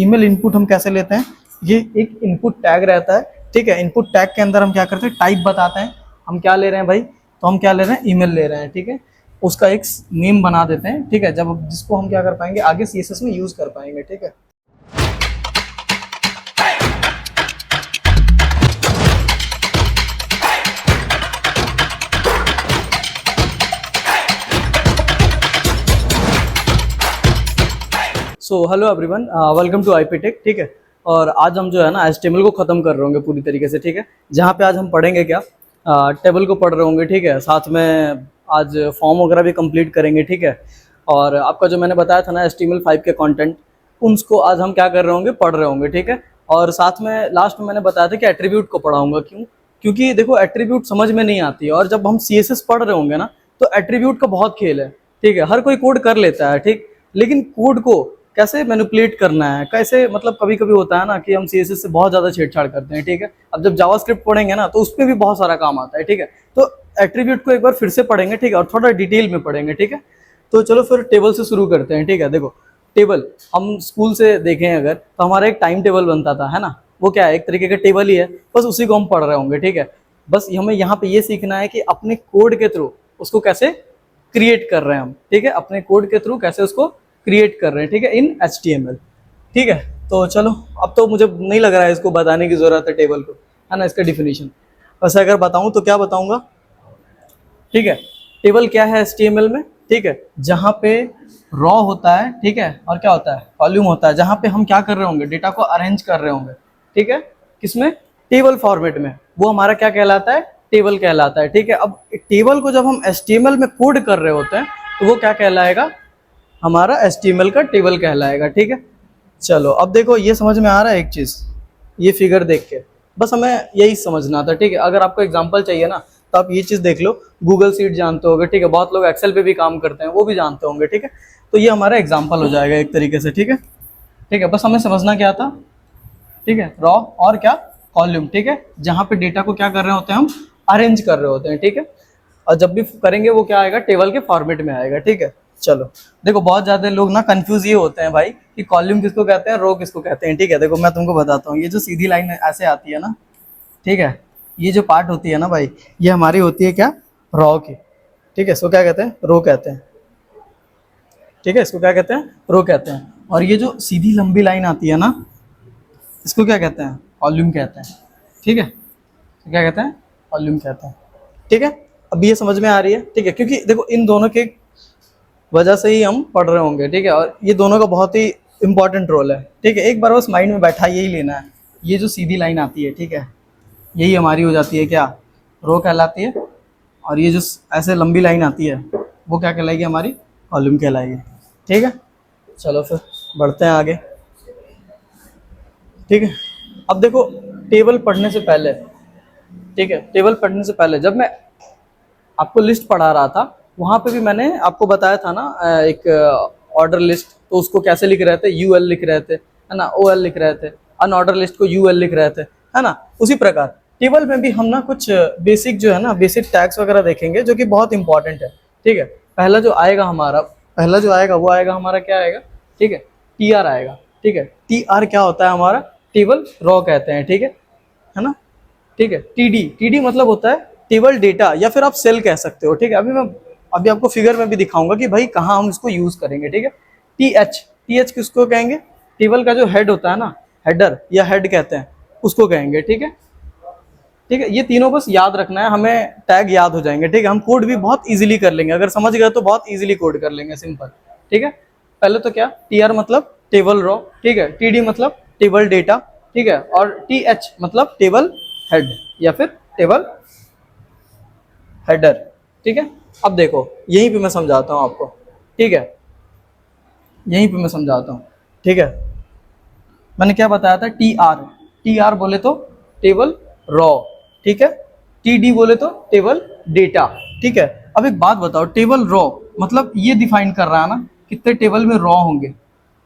Email input हम कैसे लेते हैं, ये एक इनपुट टैग रहता है, ठीक है। इनपुट टैग के अंदर हम क्या करते हैं, टाइप बताते हैं हम क्या ले रहे हैं भाई, तो हम क्या ले रहे हैं, ईमेल ले रहे हैं, ठीक है। उसका एक नेम बना देते हैं, ठीक है, जब जिसको हम क्या कर पाएंगे आगे सीएसएस में यूज कर पाएंगे, ठीक है। So hello everyone, welcome to IP tech, ठीक है। और आज हम जो है ना HTML को ख़त्म कर रहे होंगे पूरी तरीके से, ठीक है। जहाँ पे आज हम पढ़ेंगे क्या, टेबल को पढ़ रहे होंगे, ठीक है। साथ में आज फॉर्म वगैरह भी कंप्लीट करेंगे, ठीक है। और आपका जो मैंने बताया था ना HTML5 के कंटेंट, उनको आज हम क्या कर रहे होंगे, पढ़ रहे होंगे, ठीक है। और साथ में लास्ट में मैंने बताया था कि एट्रीब्यूट को पढ़ाऊंगा, क्यों, क्योंकि देखो एट्रीब्यूट समझ में नहीं आती है, और जब हम CSS पढ़ रहे होंगे ना तो एट्रीब्यूट का बहुत खेल है, ठीक है। हर कोई कोड कर लेता है, ठीक, लेकिन कोड को कैसे मैनिपुलेट करना है, कैसे, मतलब कभी कभी होता है ना कि हम CSS से बहुत ज़्यादा छेड़छाड़ करते हैं, ठीक है। अब जब जावास्क्रिप्ट पढ़ेंगे ना तो उसमें भी बहुत सारा काम आता है, ठीक है। तो एट्रीब्यूट को एक बार फिर से पढ़ेंगे, ठीक है, और थोड़ा डिटेल में पढ़ेंगे, ठीक है। तो चलो फिर टेबल से शुरू करते हैं, ठीक है। देखो टेबल हम स्कूल से देखें अगर, तो हमारा एक टाइम टेबल बनता था, है ना। वो क्या है, एक तरीके का टेबल ही है, बस उसी को हम पढ़ रहे होंगे, ठीक है। बस हमें यहाँ पे ये सीखना है कि अपने कोड के थ्रू उसको कैसे क्रिएट कर रहे हैं हम, ठीक है। अपने कोड के थ्रू कैसे उसको क्रिएट कर रहे हैं, ठीक है, इन HTML, ठीक है। तो चलो, अब तो मुझे नहीं लग रहा है इसको बताने की जरूरत है टेबल को, है ना, इसका डिफिनीशन। वैसे अगर बताऊं तो क्या बताऊंगा, ठीक है। टेबल क्या है HTML में, ठीक है, जहाँ पे रॉ होता है, ठीक है, और क्या होता है, कॉलम होता है, जहाँ पे हम क्या कर रहे होंगे, डेटा को अरेंज कर रहे होंगे, ठीक है, किसमें, टेबल फॉर्मेट में, वो हमारा क्या कहलाता है, टेबल कहलाता है, ठीक है। अब टेबल को जब हम HTML में कोड कर रहे होते हैं तो वो क्या कहलाएगा, हमारा HTML का टेबल कहलाएगा, ठीक है। चलो अब देखो, ये समझ में आ रहा है एक चीज़, ये फिगर देख के बस हमें यही समझना था, ठीक है। अगर आपको एग्जांपल चाहिए ना तो आप ये चीज़ देख लो, गूगल शीट जानते होंगे, ठीक है, बहुत लोग एक्सेल पे भी काम करते हैं, वो भी जानते होंगे, ठीक है। तो ये हमारा एग्जाम्पल हो जाएगा एक तरीके से, ठीक है, ठीक है। बस हमें समझना क्या था, ठीक है, रॉ और क्या, कॉलम, ठीक है, जहाँ पे डेटा को क्या कर रहे होते हैं, हम अरेंज कर रहे होते हैं, ठीक है। और जब भी करेंगे वो क्या आएगा, टेबल के फॉर्मेट में आएगा, ठीक है। चलो देखो, बहुत ज्यादा लोग ना कंफ्यूज ये होते हैं भाई कि कॉलम किसको कहते हैं, रो किसको कहते हैं, ठीक है। देखो मैं तुमको बताता हूँ, ये जो सीधी लाइन ऐसे आती है ना, ठीक है, ये जो पार्ट होती है ना भाई, ये हमारी होती है क्या, रॉ की, ठीक है। इसको क्या कहते हैं, रो कहते हैं, ठीक है, इसको क्या कहते हैं, रो कहते हैं। और ये जो सीधी लंबी लाइन आती है ना, इसको क्या कहते हैं, कॉलम कहते हैं, ठीक है। तो क्या कहते हैं, कॉलम कहते हैं, ठीक है। अब ये समझ में आ रही है, ठीक है, क्योंकि देखो इन दोनों के वजह से ही हम पढ़ रहे होंगे, ठीक है। और ये दोनों का बहुत ही इंपॉर्टेंट रोल है, ठीक है। एक बार बस माइंड में बैठा यही लेना है, ये जो सीधी लाइन आती है, ठीक है, यही हमारी हो जाती है क्या, रो कहलाती है। और ये जो ऐसे लंबी लाइन आती है वो क्या कहलाएगी, हमारी कॉलम कहलाएगी, ठीक है। चलो फिर बढ़ते हैं आगे, ठीक है। अब देखो टेबल पढ़ने से पहले, ठीक है, टेबल पढ़ने से पहले जब मैं आपको लिस्ट पढ़ा रहा था, वहाँ पे भी मैंने आपको बताया था ना, एक ऑर्डर लिस्ट, तो उसको कैसे लिख रहे थे, UL लिख रहे थे, है ना, OL लिख रहे थे, अनऑर्डर लिस्ट को UL लिख रहे थे, है ना। उसी प्रकार टेबल में भी हम ना कुछ बेसिक जो है ना, बेसिक टैग्स वगैरह देखेंगे जो कि बहुत इंपॉर्टेंट है, ठीक है। पहला जो आएगा हमारा, पहला जो आएगा वो आएगा हमारा क्या आएगा, ठीक है, TR आएगा, ठीक है। TR क्या होता है हमारा, टेबल रॉ कहते हैं, ठीक है ना, ठीक है। TD मतलब होता है टेबल डेटा, या फिर आप सेल कह सकते हो, ठीक है। अभी आपको फिगर में भी दिखाऊंगा कि भाई कहाँ हम इसको यूज करेंगे, ठीक है। TH किसको कहेंगे, टेबल का जो हेड होता है ना, हेडर या हेड कहते हैं, उसको कहेंगे, ठीक है, ठीक है। ये तीनों बस याद रखना है हमें, टैग याद हो जाएंगे, ठीक है। हम कोड भी बहुत इजीली कर लेंगे, अगर समझ गए तो बहुत इजीली कोड कर लेंगे, सिंपल, ठीक है। पहले तो क्या, TR मतलब टेबल रॉ, ठीक है, TD मतलब टेबल डेटा, ठीक है, और TH मतलब टेबल हेड या फिर टेबल हेडर, ठीक है। अब देखो यहीं पे मैं समझाता हूँ आपको, ठीक है, यहीं पे मैं समझाता हूँ, ठीक है। मैंने क्या बताया था, TR बोले तो टेबल रॉ, ठीक है, TD बोले तो टेबल डेटा, ठीक है। अब एक बात बताओ, टेबल रॉ मतलब ये डिफाइन कर रहा है ना कितने टेबल में रॉ होंगे,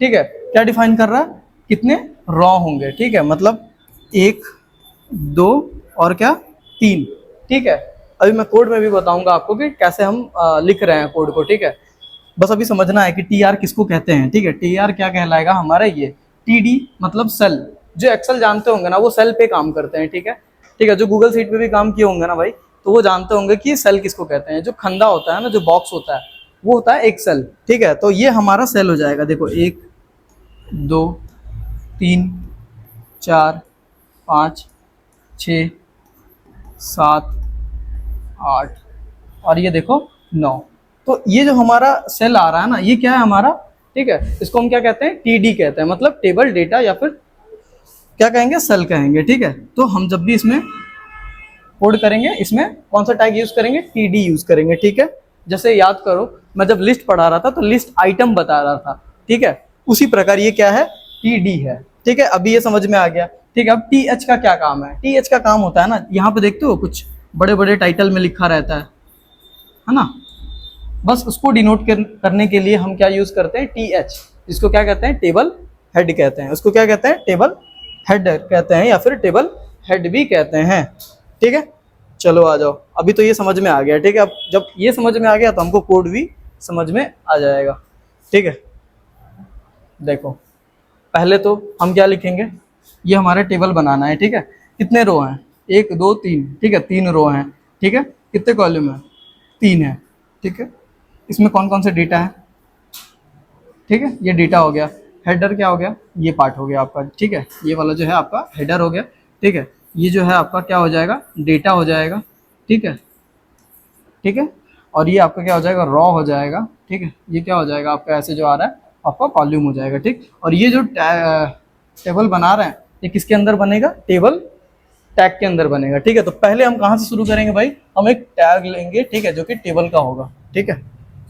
ठीक है। क्या डिफाइन कर रहा है, कितने रॉ होंगे, ठीक है, मतलब 1 2 और क्या 3, ठीक है। अभी मैं कोड में भी बताऊंगा आपको कि कैसे हम लिख रहे हैं कोड को, ठीक है। बस अभी समझना है कि TR किसको कहते हैं, ठीक है। TR क्या कहलाएगा हमारा, ये TD मतलब सेल। जो एक्सेल जानते होंगे ना वो सेल पे काम करते हैं, ठीक है। ठीक है, जो गूगल शीट पे भी काम किए होंगे ना भाई, तो वो जानते होंगे कि सेल किसको कहते हैं। जो खंदा होता है ना, जो बॉक्स होता है, वो होता है एक सेल, ठीक है। तो ये हमारा सेल हो जाएगा, देखो 1 2 3 4 5 6 7 8 और ये देखो 9। तो ये जो हमारा सेल आ रहा है ना, ये क्या है हमारा, ठीक है। इसको हम क्या कहते हैं, TD कहते हैं, मतलब टेबल डेटा, या फिर क्या कहेंगे, सेल कहेंगे, ठीक है। तो हम जब भी इसमें कोड करेंगे, इसमें कौन सा टैग यूज करेंगे, TD यूज करेंगे, ठीक है। जैसे याद करो, मैं जब लिस्ट पढ़ा रहा था तो लिस्ट आइटम बता रहा था, ठीक है। उसी प्रकार ये क्या है, TD है, ठीक है। अभी ये समझ में आ गया, ठीक है। अब TH का क्या काम है, TH का काम होता है ना, यहाँ पे देखते हो कुछ बड़े बड़े टाइटल में लिखा रहता है ना। बस उसको डिनोट करने के लिए हम क्या यूज करते हैं, TH, जिसको क्या कहते हैं, टेबल हेड कहते हैं। उसको क्या कहते हैं, टेबल हेड कहते हैं, या फिर टेबल हेड भी कहते हैं, ठीक है। चलो आ जाओ, अभी तो ये समझ में आ गया, ठीक है। अब जब ये समझ में आ गया तो हमको कोड भी समझ में आ जाएगा, ठीक है। देखो पहले तो हम क्या लिखेंगे, ये हमारा टेबल बनाना है, ठीक है। कितने रो हैं, 1 2 3, ठीक है, 3 रो हैं, ठीक है। कितने कॉलम है, 3 है, ठीक है। इसमें कौन कौन से डेटा है, ठीक है। ये डेटा हो गया। हेडर क्या हो गया, ये पार्ट हो गया आपका, ठीक है। ये वाला जो है आपका हेडर हो गया, ठीक है। ये जो है आपका क्या हो जाएगा, डेटा हो जाएगा, ठीक है, ठीक है। और ये आपका क्या हो जाएगा, रॉ हो जाएगा, ठीक है। ये क्या हो जाएगा आपका, ऐसे जो आ रहा है आपका कॉलम हो जाएगा, ठीक। और ये जो टेबल बना रहे हैं, ये किसके अंदर बनेगा, टेबल टैग के अंदर बनेगा, ठीक है। तो पहले हम कहाँ से शुरू करेंगे भाई, हम एक टैग लेंगे, ठीक है, जो कि टेबल का होगा, ठीक है।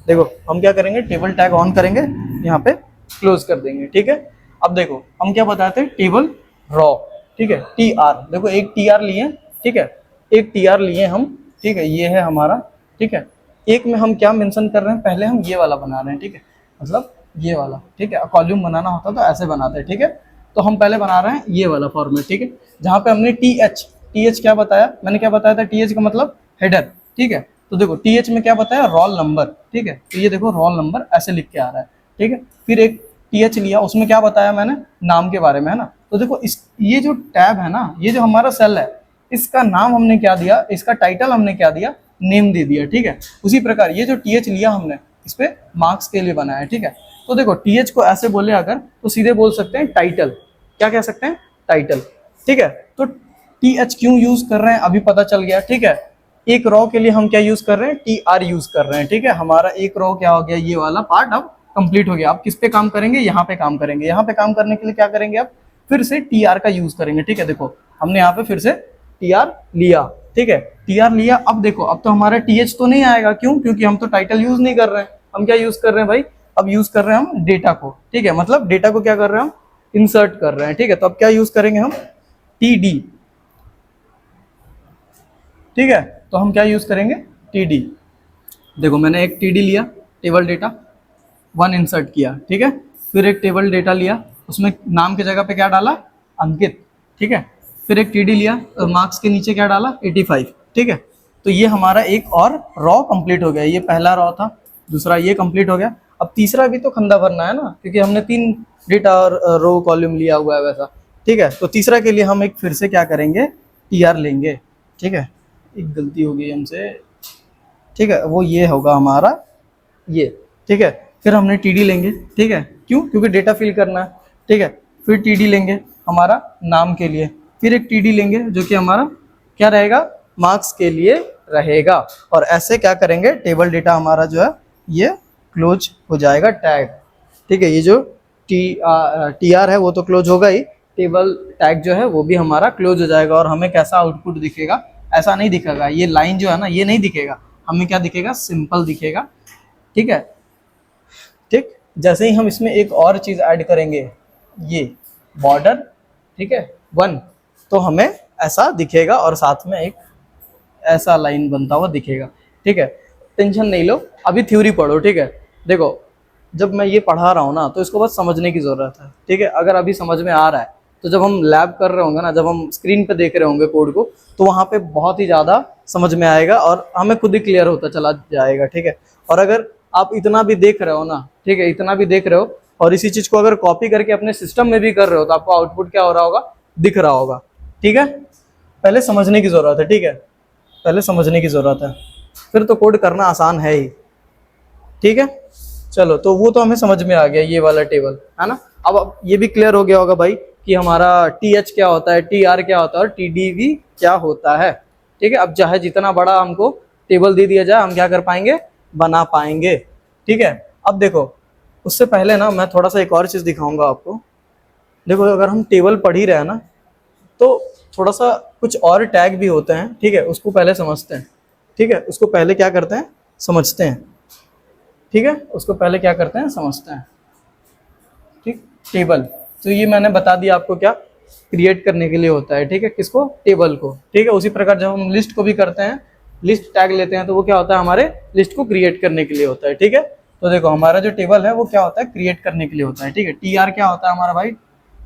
देखो हम क्या करेंगे, टेबल टैग ऑन करेंगे, यहाँ पे क्लोज कर देंगे, ठीक है। अब देखो हम क्या बताते हैं, टेबल रॉ, ठीक है, TR। देखो एक TR लिए, ठीक है, एक TR लिए हम, ठीक है। ये है हमारा, ठीक है। एक में हम क्या मेंशन कर रहे हैं, पहले हम ये वाला बना रहे हैं, ठीक है, मतलब ये वाला, ठीक है। कॉलम बनाना होता तो ऐसे बनाते हैं, ठीक है। तो हम पहले बना रहे हैं ये वाला फॉर्मेट, ठीक है, जहाँ पे हमने TH क्या बताया, मैंने क्या बताया था, TH का मतलब हेडर, ठीक है। तो देखो TH में क्या बताया, रोल नंबर, ठीक है। तो ये देखो रोल नंबर ऐसे लिख के आ रहा है, ठीक है। फिर एक TH लिया, उसमें क्या बताया मैंने, नाम के बारे में, है ना। तो देखो ये जो टैब है ना, ये जो हमारा सेल है, इसका नाम हमने क्या दिया, इसका टाइटल हमने क्या दिया, नेम दे दिया, ठीक है। उसी प्रकार ये जो TH लिया हमने, इस पे मार्क्स के लिए बनाया, ठीक है। तो देखो TH को ऐसे बोले अगर, तो सीधे बोल सकते हैं टाइटल, क्या कह सकते हैं, टाइटल, ठीक है। तो TH क्यों यूज कर रहे हैं अभी पता चल गया, ठीक है। एक रो के लिए हम क्या यूज कर रहे हैं, TR यूज कर रहे हैं, ठीक है। हमारा एक रो क्या हो गया, ये वाला पार्ट अब कंप्लीट हो गया। अब किस पे काम करेंगे, यहाँ पे काम करेंगे। यहाँ पे काम करने के लिए क्या करेंगे, अब फिर से TR का यूज करेंगे, ठीक है। देखो हमने यहाँ पे फिर से TR लिया, ठीक है, TR लिया। अब देखो अब तो हमारा TH तो नहीं आएगा, क्यों, क्योंकि हम तो टाइटल यूज नहीं कर रहे हैं। हम क्या यूज कर रहे हैं भाई, अब यूज कर रहे हैं हम डेटा को, ठीक है। मतलब डेटा को क्या कर रहे हैं हम, इंसर्ट कर रहे हैं, ठीक है। तो अब क्या यूज करेंगे हम, TD, ठीक है। तो हम क्या यूज करेंगे, TD। देखो मैंने एक TD लिया, टेबल डेटा 1 इंसर्ट किया, ठीक है। फिर एक टेबल डेटा लिया, उसमें नाम की जगह पे क्या डाला, अंकित, ठीक है। फिर एक TD लिया, मार्क्स के नीचे क्या डाला, 85, ठीक है। तो ये हमारा एक और रॉ कंप्लीट हो गया। ये पहला रॉ था, दूसरा ये कंप्लीट हो गया। अब तीसरा भी तो खंदा भरना है ना, क्योंकि हमने 3 डेटा और रो कॉलम लिया हुआ है वैसा, ठीक है। तो तीसरा के लिए हम एक फिर से क्या करेंगे, TR लेंगे, ठीक है। एक गलती हो गई हमसे, ठीक है, वो ये होगा हमारा ये, ठीक है। फिर हमने TD लेंगे, ठीक है, क्यों, क्योंकि डेटा फिल करना है, ठीक है। फिर TD लेंगे हमारा नाम के लिए, फिर एक TD लेंगे जो कि हमारा क्या रहेगा, मार्क्स के लिए रहेगा। और ऐसे क्या करेंगे, टेबल डेटा हमारा जो है ये क्लोज हो जाएगा टैग, ठीक है। ये जो TR है वो तो क्लोज होगा ही, टेबल टैग जो है वो भी हमारा क्लोज हो जाएगा। और हमें कैसा आउटपुट दिखेगा, ऐसा नहीं दिखेगा, ये लाइन जो है ना ये नहीं दिखेगा, हमें क्या दिखेगा, सिंपल दिखेगा, ठीक है, ठीक। जैसे ही हम इसमें एक और चीज ऐड करेंगे, ये बॉर्डर, ठीक है, 1, तो हमें ऐसा दिखेगा और साथ में एक ऐसा लाइन बनता हुआ दिखेगा, ठीक है। टेंशन नहीं लो, अभी थ्योरी पढ़ो, ठीक है। देखो जब मैं ये पढ़ा रहा हूँ ना, तो इसको बस समझने की जरूरत है, ठीक है। अगर अभी समझ में आ रहा है तो जब हम लैब कर रहे होंगे ना, जब हम स्क्रीन पे देख रहे होंगे कोड को, तो वहाँ पे बहुत ही ज़्यादा समझ में आएगा और हमें खुद ही क्लियर होता चला जाएगा, ठीक है। और अगर आप इतना भी देख रहे हो ना, ठीक है, इतना भी देख रहे हो और इसी चीज को अगर कॉपी करके अपने सिस्टम में भी कर रहे हो तो आपको आउटपुट क्या हो रहा होगा, दिख रहा होगा। ठीक है, पहले समझने की जरूरत है। ठीक है, पहले समझने की जरूरत है, फिर तो कोड करना आसान है ही। ठीक है, चलो तो वो तो हमें समझ में आ गया ये वाला टेबल, है ना। अब ये भी क्लियर हो गया होगा भाई कि हमारा TH क्या होता है, TR क्या होता है और TDV क्या होता है। ठीक है, अब चाहे जितना बड़ा हमको टेबल दे दिया जाए हम क्या कर पाएंगे, बना पाएंगे। ठीक है, अब देखो उससे पहले ना मैं थोड़ा सा एक और चीज दिखाऊंगा आपको। देखो अगर हम टेबल पढ़ ही रहे हैं ना तो थोड़ा सा कुछ और टैग भी होते हैं। ठीक है, उसको पहले समझते हैं। ठीक है, उसको पहले क्या करते हैं, समझते हैं। ठीक है, उसको पहले क्या करते हैं, समझते हैं। ठीक, टेबल तो ये मैंने बता दिया आपको क्या क्रिएट करने के लिए होता है। ठीक है, किसको, टेबल को। ठीक है, उसी प्रकार जब हम लिस्ट को भी करते हैं, लिस्ट टैग लेते हैं तो वो क्या होता है, हमारे लिस्ट को क्रिएट करने के लिए होता है। ठीक है, तो देखो हमारा जो टेबल है वो क्या होता है, क्रिएट करने के लिए होता है। ठीक है, TR क्या होता है हमारा भाई,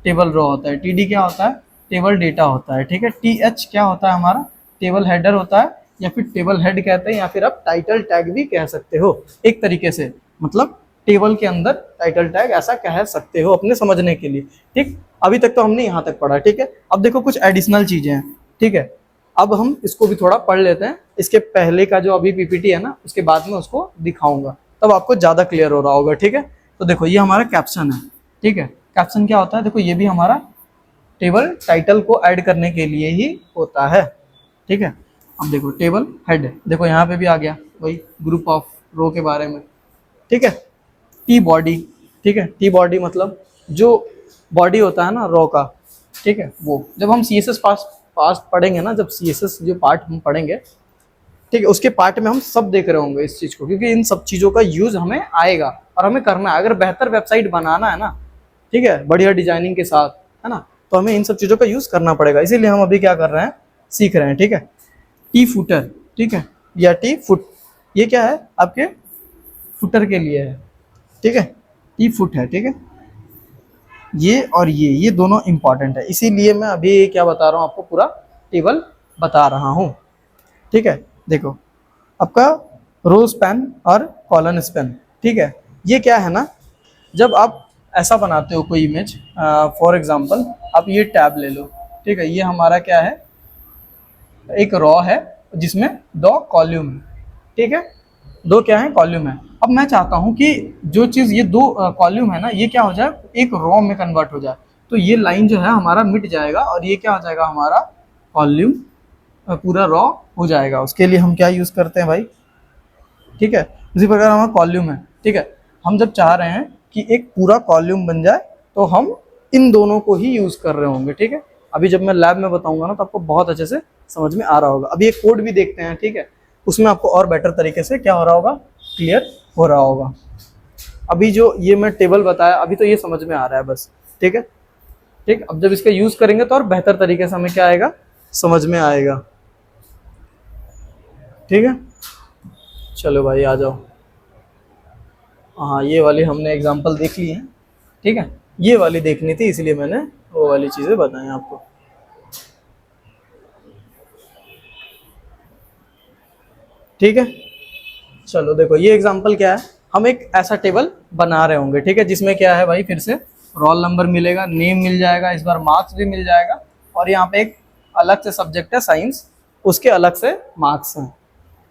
टेबल रो होता है। TD क्या होता है, टेबल डेटा होता है। ठीक है, TH क्या होता है हमारा, टेबल हेडर होता है, या फिर टेबल हेड कहते हैं, या फिर आप टाइटल टैग भी कह सकते हो एक तरीके से। मतलब टेबल के अंदर टाइटल टैग ऐसा कह सकते हो अपने समझने के लिए। ठीक, अभी तक तो हमने यहाँ तक पढ़ा। ठीक है, अब देखो कुछ एडिशनल चीजें हैं। ठीक है, अब हम इसको भी थोड़ा पढ़ लेते हैं। इसके पहले का जो अभी PPT है ना उसके बाद में उसको दिखाऊंगा, तब आपको ज्यादा क्लियर हो रहा होगा। ठीक है, तो देखो ये हमारा कैप्शन है। ठीक है, कैप्शन क्या होता है, देखो ये भी हमारा टेबल टाइटल को ऐड करने के लिए ही होता है। ठीक है, अब देखो टेबल हेड, देखो यहाँ पे भी आ गया वही ग्रुप ऑफ रो के बारे में। ठीक है, टी बॉडी। ठीक है, टी बॉडी मतलब जो बॉडी होता है ना रो का। ठीक है, वो जब हम CSS पास्ट पढ़ेंगे ना, जब CSS जो पार्ट हम पढ़ेंगे, ठीक है, उसके पार्ट में हम सब देख रहे होंगे इस चीज को, क्योंकि इन सब चीजों का यूज हमें आएगा और हमें करना है। अगर बेहतर वेबसाइट बनाना है ना, ठीक है, बढ़िया डिजाइनिंग के साथ, है ना, तो हमें इन सब चीजों का यूज करना पड़ेगा। इसीलिए हम अभी क्या कर रहे हैं, सीख रहे हैं। ठीक है, टी फुटर। ठीक है, या टी फुट, ये क्या है, आपके फुटर के लिए है। ठीक है, टी फुट है। ठीक है, ये और ये दोनों इंपॉर्टेंट है, इसीलिए मैं अभी क्या बता रहा हूँ आपको, पूरा टेबल बता रहा हूँ। ठीक है, देखो आपका रो स्पैन और कॉलन स्पैन। ठीक है, ये क्या है ना, जब आप ऐसा बनाते हो कोई इमेज, फॉर एग्जांपल आप ये टैब ले लो। ठीक है, ये हमारा क्या है, एक रॉ है जिसमें 2 कॉलम है। ठीक है, 2 क्या है, कॉलम है। अब मैं चाहता हूं कि जो चीज ये 2 कॉलम है ना, ये क्या हो जाए, एक रॉ में कन्वर्ट हो जाए। तो ये लाइन जो है हमारा मिट जाएगा और ये क्या हो जाएगा, हमारा कॉलम पूरा रॉ हो जाएगा। उसके लिए हम क्या यूज करते हैं भाई, ठीक है, उसी प्रकार हमारा कॉलम है। ठीक है, हम जब चाह रहे हैं कि एक पूरा कॉलम बन जाए तो हम इन दोनों को ही यूज कर रहे होंगे। ठीक है, अभी जब मैं लैब में बताऊंगा ना तो आपको बहुत अच्छे से समझ में आ रहा होगा। अभी एक कोड भी देखते हैं। ठीक है, उसमें आपको और बेटर तरीके से क्या हो रहा होगा, क्लियर हो रहा होगा। अभी जो ये मैं टेबल बताया अभी तो ये समझ में आ रहा है बस। ठीक है, ठीक, अब जब इसका यूज करेंगे तो और बेहतर तरीके से हमें क्या आएगा, समझ में आएगा। ठीक है, चलो भाई आ जाओ। हाँ, ये वाली हमने एग्जांपल देख ली है। ठीक है, ये वाली देखनी थी इसलिए मैंने वो वाली चीजें बताई आपको। ठीक है, चलो देखो ये एग्जांपल क्या है, हम एक ऐसा टेबल बना रहे होंगे। ठीक है, जिसमें क्या है भाई, फिर से रोल नंबर मिलेगा, नेम मिल जाएगा, इस बार मार्क्स भी मिल जाएगा, और यहाँ पे एक अलग से सब्जेक्ट है साइंस, उसके अलग से मार्क्स हैं।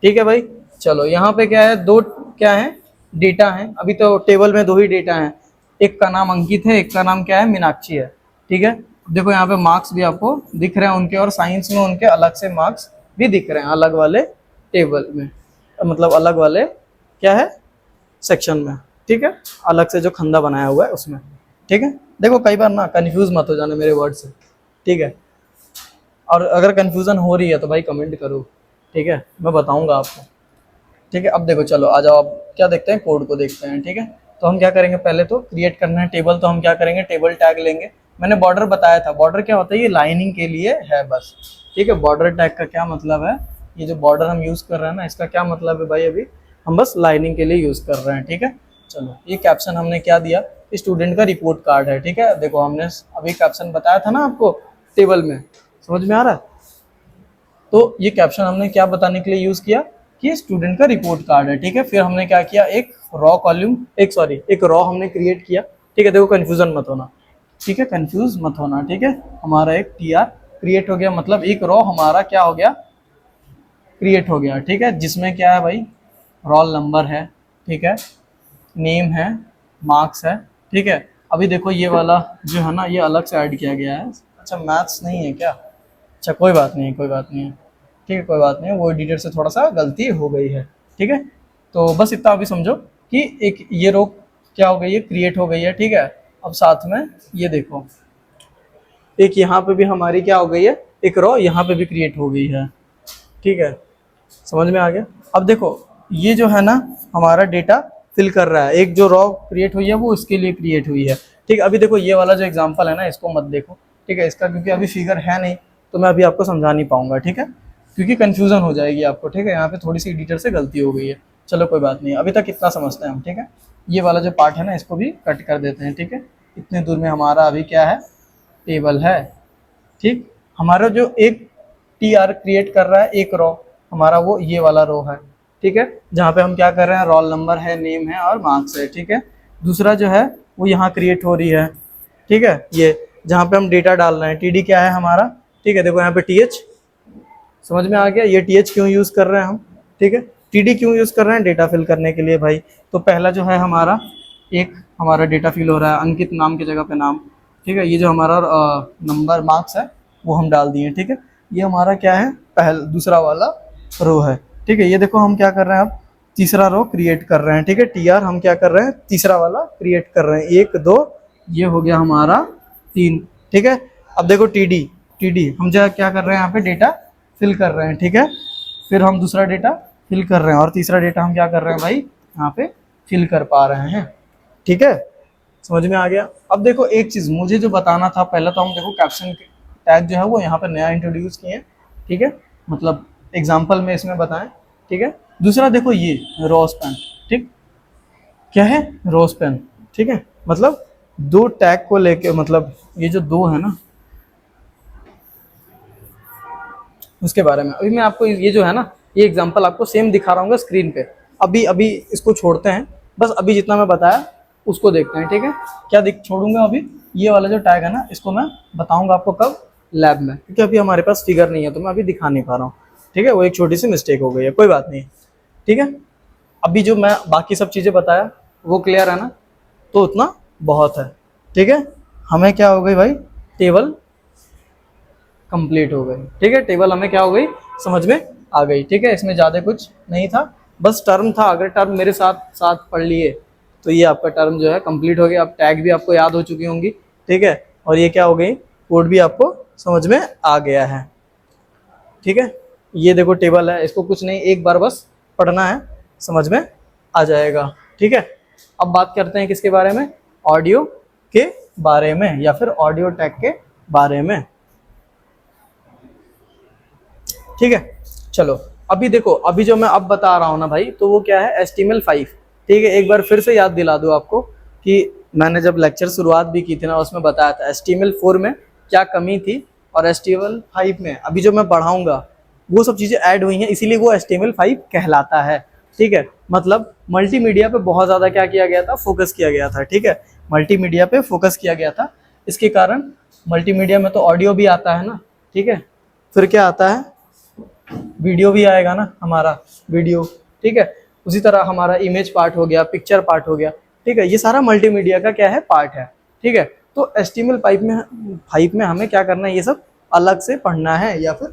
ठीक है भाई, चलो यहाँ पे क्या है, 2 क्या है, डेटा है। अभी तो टेबल में 2 ही डेटा हैं, एक का नाम अंकित है, एक का नाम क्या है, मीनाक्षी है। ठीक है, देखो यहाँ पे मार्क्स भी आपको दिख रहे हैं उनके, और साइंस में उनके अलग से मार्क्स भी दिख रहे हैं, अलग वाले टेबल में, मतलब अलग वाले क्या है, सेक्शन में। ठीक है, अलग से जो खंदा बनाया हुआ है उसमें। ठीक है, देखो कई बार ना कंफ्यूज मत हो जाना मेरे वर्ड से। ठीक है, और अगर कंफ्यूजन हो रही है तो भाई कमेंट करो। ठीक है, मैं बताऊंगा आपको। ठीक है, अब देखो चलो आ जाओ, अब क्या देखते हैं, कोड को देखते हैं। ठीक है, तो हम क्या करेंगे, पहले तो क्रिएट करना है टेबल, तो हम क्या करेंगे, टेबल टैग लेंगे। मैंने बॉर्डर बताया था, बॉर्डर क्या होता है, ये लाइनिंग के लिए है बस। ठीक है, बॉर्डर टैग का क्या मतलब है, ये जो बॉर्डर हम यूज कर रहे हैं ना, इसका क्या मतलब है भाई, अभी हम बस लाइनिंग के लिए यूज कर रहे हैं। ठीक है, चलो ये कैप्शन हमने क्या दिया, स्टूडेंट का रिपोर्ट कार्ड है। ठीक है, देखो हमने अभी कैप्शन बताया था ना आपको टेबल में, समझ में आ रहा है। तो ये कैप्शन हमने क्या बताने के लिए यूज किया कि स्टूडेंट का रिपोर्ट कार्ड है। ठीक है, फिर हमने क्या किया, एक रॉ कॉलम, एक रॉ हमने क्रिएट किया। ठीक है। देखो कंफ्यूजन मत होना, ठीक है, कंफ्यूज मत होना, ठीक है। हमारा एक टी आर क्रिएट हो गया, मतलब एक रो हमारा क्या हो गया, क्रिएट हो गया, ठीक है, जिसमें क्या है भाई, रोल नंबर है, ठीक है, नेम है, मार्क्स है, ठीक है। अभी देखो ये वाला जो है ना, ये अलग से ऐड किया गया है। अच्छा मैथ्स नहीं है क्या? अच्छा कोई बात नहीं, कोई बात नहीं है, ठीक है, कोई बात नहीं है, वो एडिटर से थोड़ा सा गलती हो गई है, ठीक है। तो बस इतना अभी समझो कि एक ये रो क्या हो गई है, क्रिएट हो गई है, ठीक है। अब साथ में ये देखो, एक यहाँ पे भी हमारी क्या हो गई है, एक रो यहाँ पे भी क्रिएट हो गई है, ठीक है, समझ में आ गया। अब देखो ये जो है ना हमारा डेटा फिल कर रहा है, एक जो रॉ क्रिएट हुई है वो इसके लिए क्रिएट हुई है, ठीक है। अभी देखो ये वाला जो एग्जांपल है ना, इसको मत देखो, ठीक है, इसका क्योंकि अभी फिगर है नहीं तो मैं अभी आपको समझा नहीं पाऊंगा, ठीक है, क्योंकि कन्फ्यूजन हो जाएगी आपको, ठीक है। यहाँ पे थोड़ी सी एडिटर से गलती हो गई है, चलो कोई बात नहीं, अभी तक इतना समझते हैं हम, ठीक है। ये वाला जो पार्ट है ना इसको भी कट कर देते हैं, ठीक है। इतने दूर में हमारा अभी क्या है, टेबल है, ठीक। हमारा जो एक टी आर क्रिएट कर रहा है एक रो, हमारा वो ये वाला रो है, ठीक है, जहाँ पे हम क्या कर रहे हैं, रोल नंबर है, नेम है और मार्क्स है, ठीक है। दूसरा जो है वो यहाँ क्रिएट हो रही है, ठीक है, ये जहाँ पे हम डेटा डाल रहे हैं, टी डी क्या है हमारा, ठीक है। देखो यहाँ पे टी एच, समझ में आ गया, ये टी एच क्यों यूज़ कर रहे हैं हम, ठीक है, टी डी क्यों यूज़ कर रहे हैं, डेटा फिल करने के लिए भाई। तो पहला जो है हमारा, एक हमारा डेटा फिल हो रहा है, अंकित नाम की जगह पे नाम, ठीक है। ये जो हमारा नंबर मार्क्स है वो हम डाल दिए, ठीक है। ये हमारा क्या है, दूसरा वाला रो है, ठीक है। ये देखो हम क्या कर रहे हैं, अब तीसरा रो क्रिएट कर रहे हैं, ठीक है। टी आर हम क्या कर रहे हैं, तीसरा वाला क्रिएट कर रहे हैं, 1 2, ये हो गया हमारा 3, ठीक है। अब देखो टी डी हम जो क्या कर रहे हैं, यहाँ पे डेटा फिल कर रहे हैं, ठीक है। फिर हम दूसरा डेटा फिल कर रहे हैं और तीसरा डेटा हम क्या कर रहे हैं भाई, यहाँ पे फिल कर पा रहे हैं, ठीक है, समझ में आ गया। अब देखो एक चीज़ मुझे जो बताना था, पहले तो हम देखो कैप्शन टैग जो है वो यहाँ पे नया इंट्रोड्यूस किए हैं, ठीक है, मतलब एग्जाम्पल में इसमें बताएं, ठीक है। दूसरा देखो ये रोज पेन, ठीक, क्या है, रोज पेन, ठीक है, मतलब दो टैग को लेके, मतलब ये जो दो है ना उसके बारे में अभी मैं आपको ये जो है ना, ये एग्जांपल आपको सेम दिखा रहा हूँ स्क्रीन पे। अभी इसको छोड़ते हैं, बस अभी जितना मैं बताया उसको देखते हैं, ठीक है। क्या छोड़ूंगा अभी, ये वाला जो टैग है ना इसको मैं बताऊंगा आपको कब, लैब में, क्योंकि अभी हमारे पास फिगर नहीं है तो मैं अभी दिखा नहीं पा रहा हूँ, ठीक है। वो एक छोटी सी मिस्टेक हो गई है, कोई बात नहीं, ठीक है। अभी जो मैं बाकी सब चीज़ें बताया वो क्लियर है ना, तो उतना बहुत है, ठीक है। हमें क्या हो गई भाई, टेबल कंप्लीट हो गई, ठीक है। टेबल हमें क्या हो गई, समझ में आ गई, ठीक है। इसमें ज़्यादा कुछ नहीं था, बस टर्म था, अगर टर्म मेरे साथ साथ पढ़ लिए तो ये आपका टर्म जो है कंप्लीट हो गया। अब टैग भी आपको याद हो चुकी होंगी, ठीक है, और ये क्या हो गई, कोड भी आपको समझ में आ गया है, ठीक है। ये देखो टेबल है, इसको कुछ नहीं, एक बार बस पढ़ना है, समझ में आ जाएगा, ठीक है। अब बात करते हैं किसके बारे में, ऑडियो के बारे में या फिर ऑडियो टैग के बारे में, ठीक है। चलो अभी देखो, अभी जो मैं अब बता रहा हूँ ना भाई, तो वो क्या है, HTML5, ठीक है। एक बार फिर से याद दिला दूँ आपको कि मैंने जब लेक्चर शुरुआत भी की थी ना, उसमें बताया था HTML4 में क्या कमी थी और HTML5 में अभी जो मैं पढ़ाऊँगा वो सब चीज़ें ऐड हुई हैं, इसीलिए वो HTML5 कहलाता है, ठीक है। मतलब मल्टीमीडिया पे बहुत ज़्यादा क्या किया गया था, फोकस किया गया था, ठीक है, मल्टीमीडिया पे फोकस किया गया था। इसके कारण मल्टीमीडिया में तो ऑडियो भी आता है ना, ठीक है, फिर क्या आता है, वीडियो भी आएगा ना हमारा, वीडियो, ठीक है। उसी तरह हमारा इमेज पार्ट हो गया, पिक्चर पार्ट हो गया, ठीक है, ये सारा मल्टीमीडिया का क्या है, पार्ट है, ठीक है। तो HTML5 में हमें क्या करना है, ये सब अलग से पढ़ना है, या फिर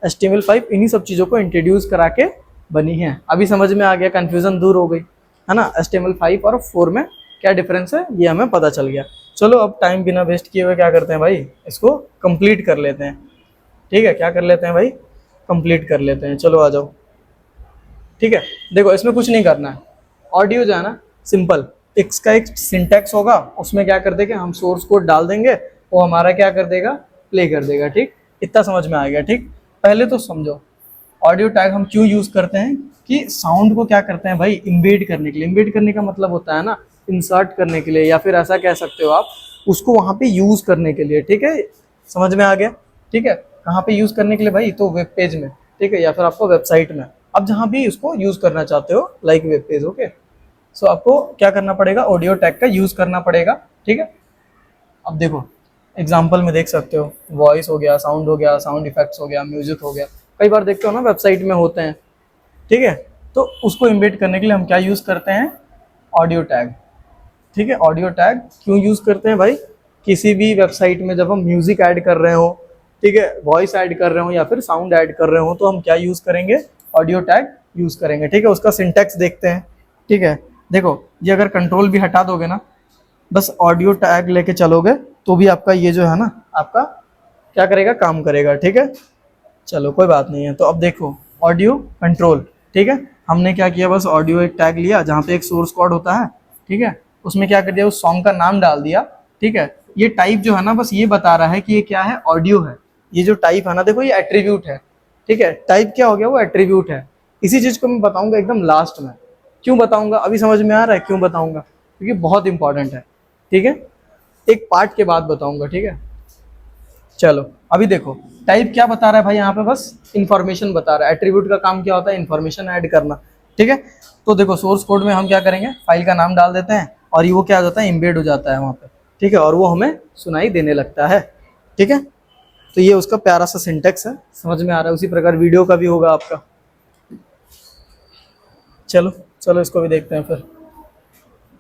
HTML5 इन्हीं सब चीज़ों को इंट्रोड्यूस करा के बनी है। अभी समझ में आ गया, कन्फ्यूज़न दूर हो गई है ना, HTML5 और 4 में क्या डिफरेंस है ये हमें पता चल गया। चलो अब टाइम बिना वेस्ट किए हुए क्या करते हैं भाई, इसको कंप्लीट कर लेते हैं, ठीक है। क्या कर लेते हैं भाई, कंप्लीट कर लेते हैं, चलो आ जाओ, ठीक है। देखो इसमें कुछ नहीं करना है, ऑडियो जो है ना सिंपल, इसका एक सिंटैक्स होगा, उसमें क्या कर देंगे हम, सोर्स कोड डाल देंगे, वो हमारा क्या कर देगा, प्ले कर देगा, ठीक। इतना समझ में आ गया, ठीक। पहले तो समझो ऑडियो टैग हम क्यों यूज़ करते हैं, कि साउंड को क्या करते हैं भाई, इम्बेड करने के लिए। इम्बेड करने का मतलब होता है ना, इंसर्ट करने के लिए, या फिर ऐसा कह सकते हो आप, उसको वहाँ पे यूज़ करने के लिए, ठीक है, समझ में आ गया, ठीक है। कहाँ पे यूज़ करने के लिए भाई, तो वेब पेज में, ठीक है, या फिर आपको वेबसाइट में, अब जहाँ भी उसको यूज़ करना चाहते हो, लाइक वेब पेज, ओके। सो आपको क्या करना पड़ेगा, ऑडियो टैग का यूज़ करना पड़ेगा, ठीक है। अब देखो एग्जाम्पल में देख सकते हो, वॉइस हो गया, साउंड इफेक्ट्स हो गया, म्यूजिक हो गया, कई बार देखते हो ना वेबसाइट में होते हैं, ठीक है। तो उसको इम्बेड करने के लिए हम क्या यूज़ करते हैं, ऑडियो टैग, ठीक है। ऑडियो टैग क्यों यूज़ करते हैं भाई, किसी भी वेबसाइट में जब हम म्यूजिक ऐड कर रहे हो, ठीक है, वॉइस ऐड कर रहे हो या फिर साउंड ऐड कर रहे हो, तो हम क्या यूज़ करेंगे, ऑडियो टैग यूज़ करेंगे, ठीक है। उसका सिंटैक्स देखते हैं, ठीक है। देखो ये अगर कंट्रोल भी हटा दोगे ना, बस ऑडियो टैग लेके चलोगे, तो भी आपका ये जो है ना, आपका क्या करेगा, काम करेगा, ठीक है। चलो कोई बात नहीं है। तो अब देखो ऑडियो कंट्रोल, ठीक है, हमने क्या किया, बस ऑडियो एक टैग लिया जहाँ पे एक सोर्स कोड होता है, ठीक है, उसमें क्या कर दिया, उस सॉन्ग का नाम डाल दिया, ठीक है। ये टाइप जो है ना, बस ये बता रहा है कि ये क्या है, ऑडियो है। ये जो टाइप है ना, देखो ये एट्रीब्यूट है, ठीक है। टाइप क्या हो गया, वो एट्रीब्यूट है। इसी चीज़ को मैं बताऊंगा एकदम लास्ट में। क्यों बताऊंगा, अभी समझ में आ रहा है क्यों बताऊंगा, क्योंकि बहुत इंपॉर्टेंट है, ठीक है। एक पार्ट के बाद बताऊंगा, ठीक है। चलो अभी देखो टाइप क्या बता रहा है भाई, यहाँ पे बस इंफॉर्मेशन बता रहा है। एट्रीब्यूट का काम क्या होता है, इंफॉर्मेशन ऐड करना, ठीक है। तो देखो सोर्स कोड में हम क्या करेंगे, फाइल का नाम डाल देते हैं और ये वो क्या हो जाता है, इम्बेड हो जाता है वहाँ पे, ठीक है, और वो हमें सुनाई देने लगता है, ठीक है। तो ये उसका प्यारा सा सिंटेक्स है, समझ में आ रहा है। उसी प्रकार वीडियो का भी होगा आपका। चलो चलो इसको भी देखते हैं फिर,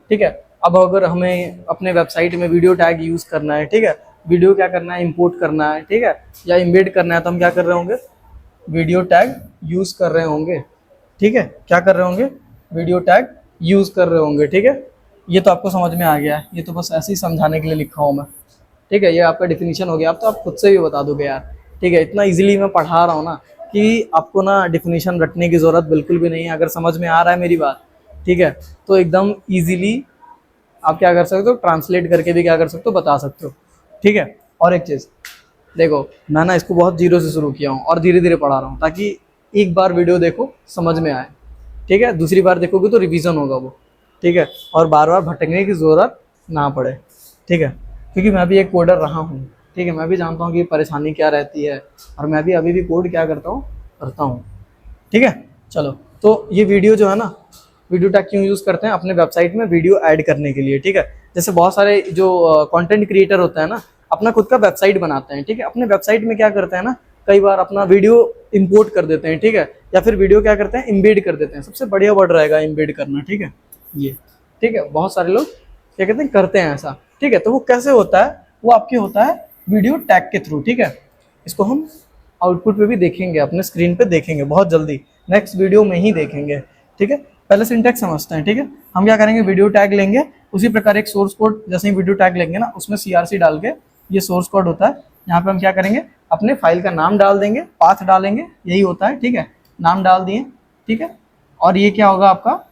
ठीक है। अब अगर हमें अपने वेबसाइट में वीडियो टैग यूज़ करना है, ठीक है, वीडियो क्या करना है, इंपोर्ट करना है, ठीक है, या इम्बेड करना है, तो हम क्या कर रहे होंगे, वीडियो टैग यूज़ कर रहे होंगे, ठीक है। क्या कर रहे होंगे, वीडियो टैग यूज़ कर रहे होंगे, ठीक है। ये तो आपको समझ में आ गया है, ये तो बस ऐसे ही समझाने के लिए लिखा हूँ मैं, ठीक है। ये आपका डिफिनीशन हो गया, अब तो आप खुद से भी बता दोगे यार, ठीक है। इतना इजीली मैं पढ़ा रहा हूँ ना कि आपको ना डिफिनीशन रटने की ज़रूरत बिल्कुल भी नहीं है। अगर समझ में आ रहा है मेरी बात, ठीक है, तो एकदम ईजिली आप क्या कर सकते हो, ट्रांसलेट करके भी क्या कर सकते हो, बता सकते हो, ठीक है। और एक चीज़ देखो, मैं ना इसको बहुत जीरो से शुरू किया हूँ और धीरे धीरे पढ़ा रहा हूँ, ताकि एक बार वीडियो देखो समझ में आए, ठीक है, दूसरी बार देखोगे तो रिवीजन होगा वो, ठीक है, और बार बार भटकने की ज़रूरत ना पड़े, ठीक है। क्योंकि मैं भी एक कोडर रहा हूँ, ठीक है, मैं भी जानता हूँ कि परेशानी क्या रहती है, और मैं भी अभी भी कोड क्या करता हूँ, ठीक है। चलो तो ये वीडियो जो है ना, वीडियो टैग क्यों यूज़ करते हैं, अपने वेबसाइट में वीडियो ऐड करने के लिए, ठीक है। जैसे बहुत सारे जो कंटेंट क्रिएटर होता है ना, अपना खुद का वेबसाइट बनाते हैं, ठीक है। अपने वेबसाइट में क्या करते हैं ना, कई बार अपना वीडियो इंपोर्ट कर देते हैं, ठीक है, या फिर वीडियो क्या करते हैं, इम्बेड कर देते हैं। सबसे बढ़िया वर्ड रहेगा इम्बेड करना, ठीक है, ये, ठीक है। बहुत सारे लोग क्या कहते हैं, करते हैं ऐसा, ठीक है। तो वो कैसे होता है, वो आपके होता है वीडियो टैग के थ्रू, ठीक है। इसको हम आउटपुट पे भी देखेंगे, अपने स्क्रीन पे देखेंगे बहुत जल्दी, नेक्स्ट वीडियो में ही देखेंगे, ठीक है। पहले सिंटैक्स समझते हैं, ठीक है। हम क्या करेंगे, वीडियो टैग लेंगे, उसी प्रकार एक सोर्स कोड, जैसे ही वीडियो टैग लेंगे ना, उसमें CRC डाल के, ये सोर्स कोड होता है, यहाँ पे हम क्या करेंगे, अपने फाइल का नाम डाल देंगे, पाथ डालेंगे, यही होता है, ठीक है। नाम डाल दिए, ठीक है, और ये क्या होगा, आपका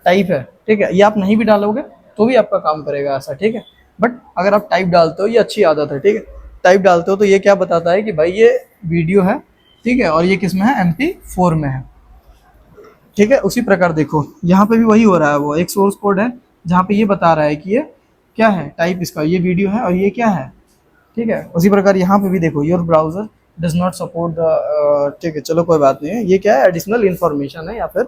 टाइप है, ठीक है। ये आप नहीं भी डालोगे तो भी आपका काम करेगा ऐसा, ठीक है। बट अगर आप टाइप डालते हो, ये अच्छी आदत है, ठीक है, टाइप डालते हो तो ये क्या बताता है कि भाई ये वीडियो है, ठीक है, और ये किस में है, MP4 में है, ठीक है। उसी प्रकार देखो यहाँ पे भी वही हो रहा है, वो एक सोर्स कोड है जहाँ पे ये बता रहा है कि ये क्या है, टाइप इसका, ये वीडियो है और ये क्या है, ठीक है। उसी प्रकार यहाँ पे भी देखो, your browser does not support the, ठीक है, चलो कोई बात नहीं है, ये क्या है, एडिशनल इन्फॉर्मेशन है या फिर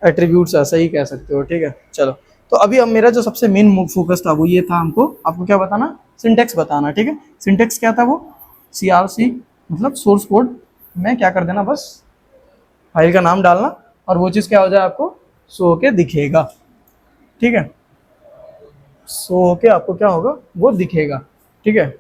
एट्रीब्यूट्स, ऐसा ही कह सकते हो, ठीक है। चलो तो अभी अब मेरा जो सबसे मेन फोकस था वो ये था, हमको आपको क्या बताना, सिंटेक्स बताना, ठीक है। सिंटेक्स क्या था वो, CRC मतलब सोर्स कोड में क्या कर देना, बस फाइल का नाम डालना और वो चीज़ क्या हो जाए, आपको शो होके दिखेगा, ठीक है। शो होके आपको क्या होगा, वो दिखेगा, ठीक है।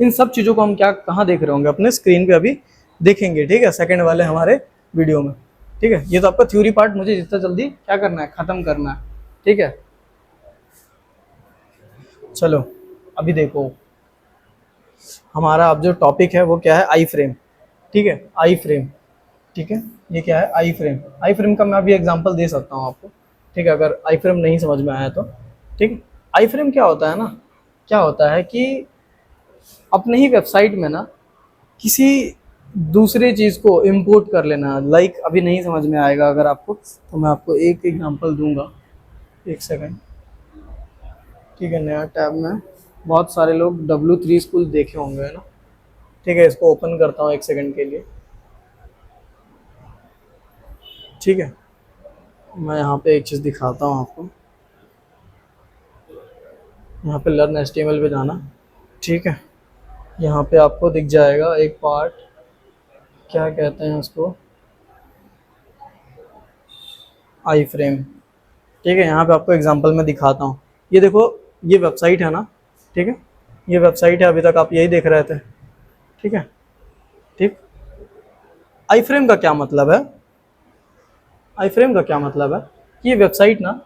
इन सब चीज़ों को हम क्या कहाँ देख रहे होंगे, अपने स्क्रीन पे अभी देखेंगे, ठीक है, सेकंड वाले हमारे वीडियो में, ठीक है। ये तो आपका थ्योरी पार्ट मुझे जितना जल्दी क्या करना है, ख़त्म करना है, ठीक है। चलो अभी देखो हमारा अब जो टॉपिक है वो क्या है, आई फ्रेम, ठीक है, आई फ्रेम, ठीक है। ये क्या है, आई फ्रेम। आई फ्रेम का मैं अभी एग्जांपल दे सकता हूँ आपको, ठीक है, अगर आई फ्रेम नहीं समझ में आया तो, ठीक है। आई फ्रेम क्या होता है ना, क्या होता है कि अपने ही वेबसाइट में ना किसी दूसरे चीज़ को इंपोर्ट कर लेना, लाइक अभी नहीं समझ में आएगा अगर आपको, तो मैं आपको एक एग्जांपल दूंगा, एक सेकंड, ठीक है। नया टैब में बहुत सारे लोग W3 स्कूल देखे होंगे, है ना, ठीक है। इसको ओपन करता हूँ एक सेकंड के लिए, ठीक है। मैं यहाँ पे एक चीज़ दिखाता हूँ आपको, यहाँ पे लर्न HTML पे जाना, ठीक है। यहाँ पे आपको दिख जाएगा एक पार्ट, क्या कहते हैं उसको, आई फ्रेम, ठीक है। यहाँ पे आपको एग्जांपल में दिखाता हूँ। ये देखो, ये वेबसाइट है ना, ठीक है, ये वेबसाइट है, अभी तक आप यही देख रहे थे, ठीक है, ठीक। आई फ्रेम का क्या मतलब है, आई फ्रेम का क्या मतलब है, ये वेबसाइट ना,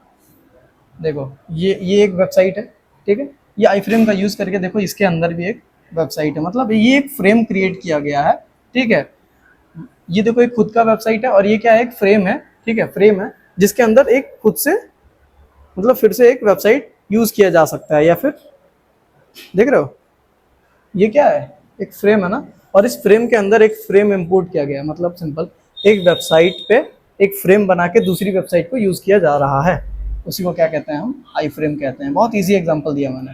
देखो ये एक वेबसाइट है, ठीक है। ये आई फ्रेम का यूज़ करके देखो, इसके अंदर भी एक वेबसाइट है, मतलब ये एक फ्रेम क्रिएट किया गया है, ठीक है। ये देखो एक खुद का वेबसाइट है, और ये क्या है, एक फ्रेम है, ठीक है, फ्रेम है जिसके अंदर एक खुद से, मतलब फिर से एक वेबसाइट यूज़ किया जा सकता है, या फिर देख रहे हो, ये क्या है, एक फ्रेम है ना, और इस फ्रेम के अंदर एक फ्रेम इंपोर्ट किया गया है, मतलब सिंपल एक वेबसाइट पे एक फ्रेम बना के दूसरी वेबसाइट को यूज़ किया जा रहा है, उसी को क्या कहते हैं, हम आई फ्रेम कहते हैं। बहुत इजी एग्जांपल दिया मैंने,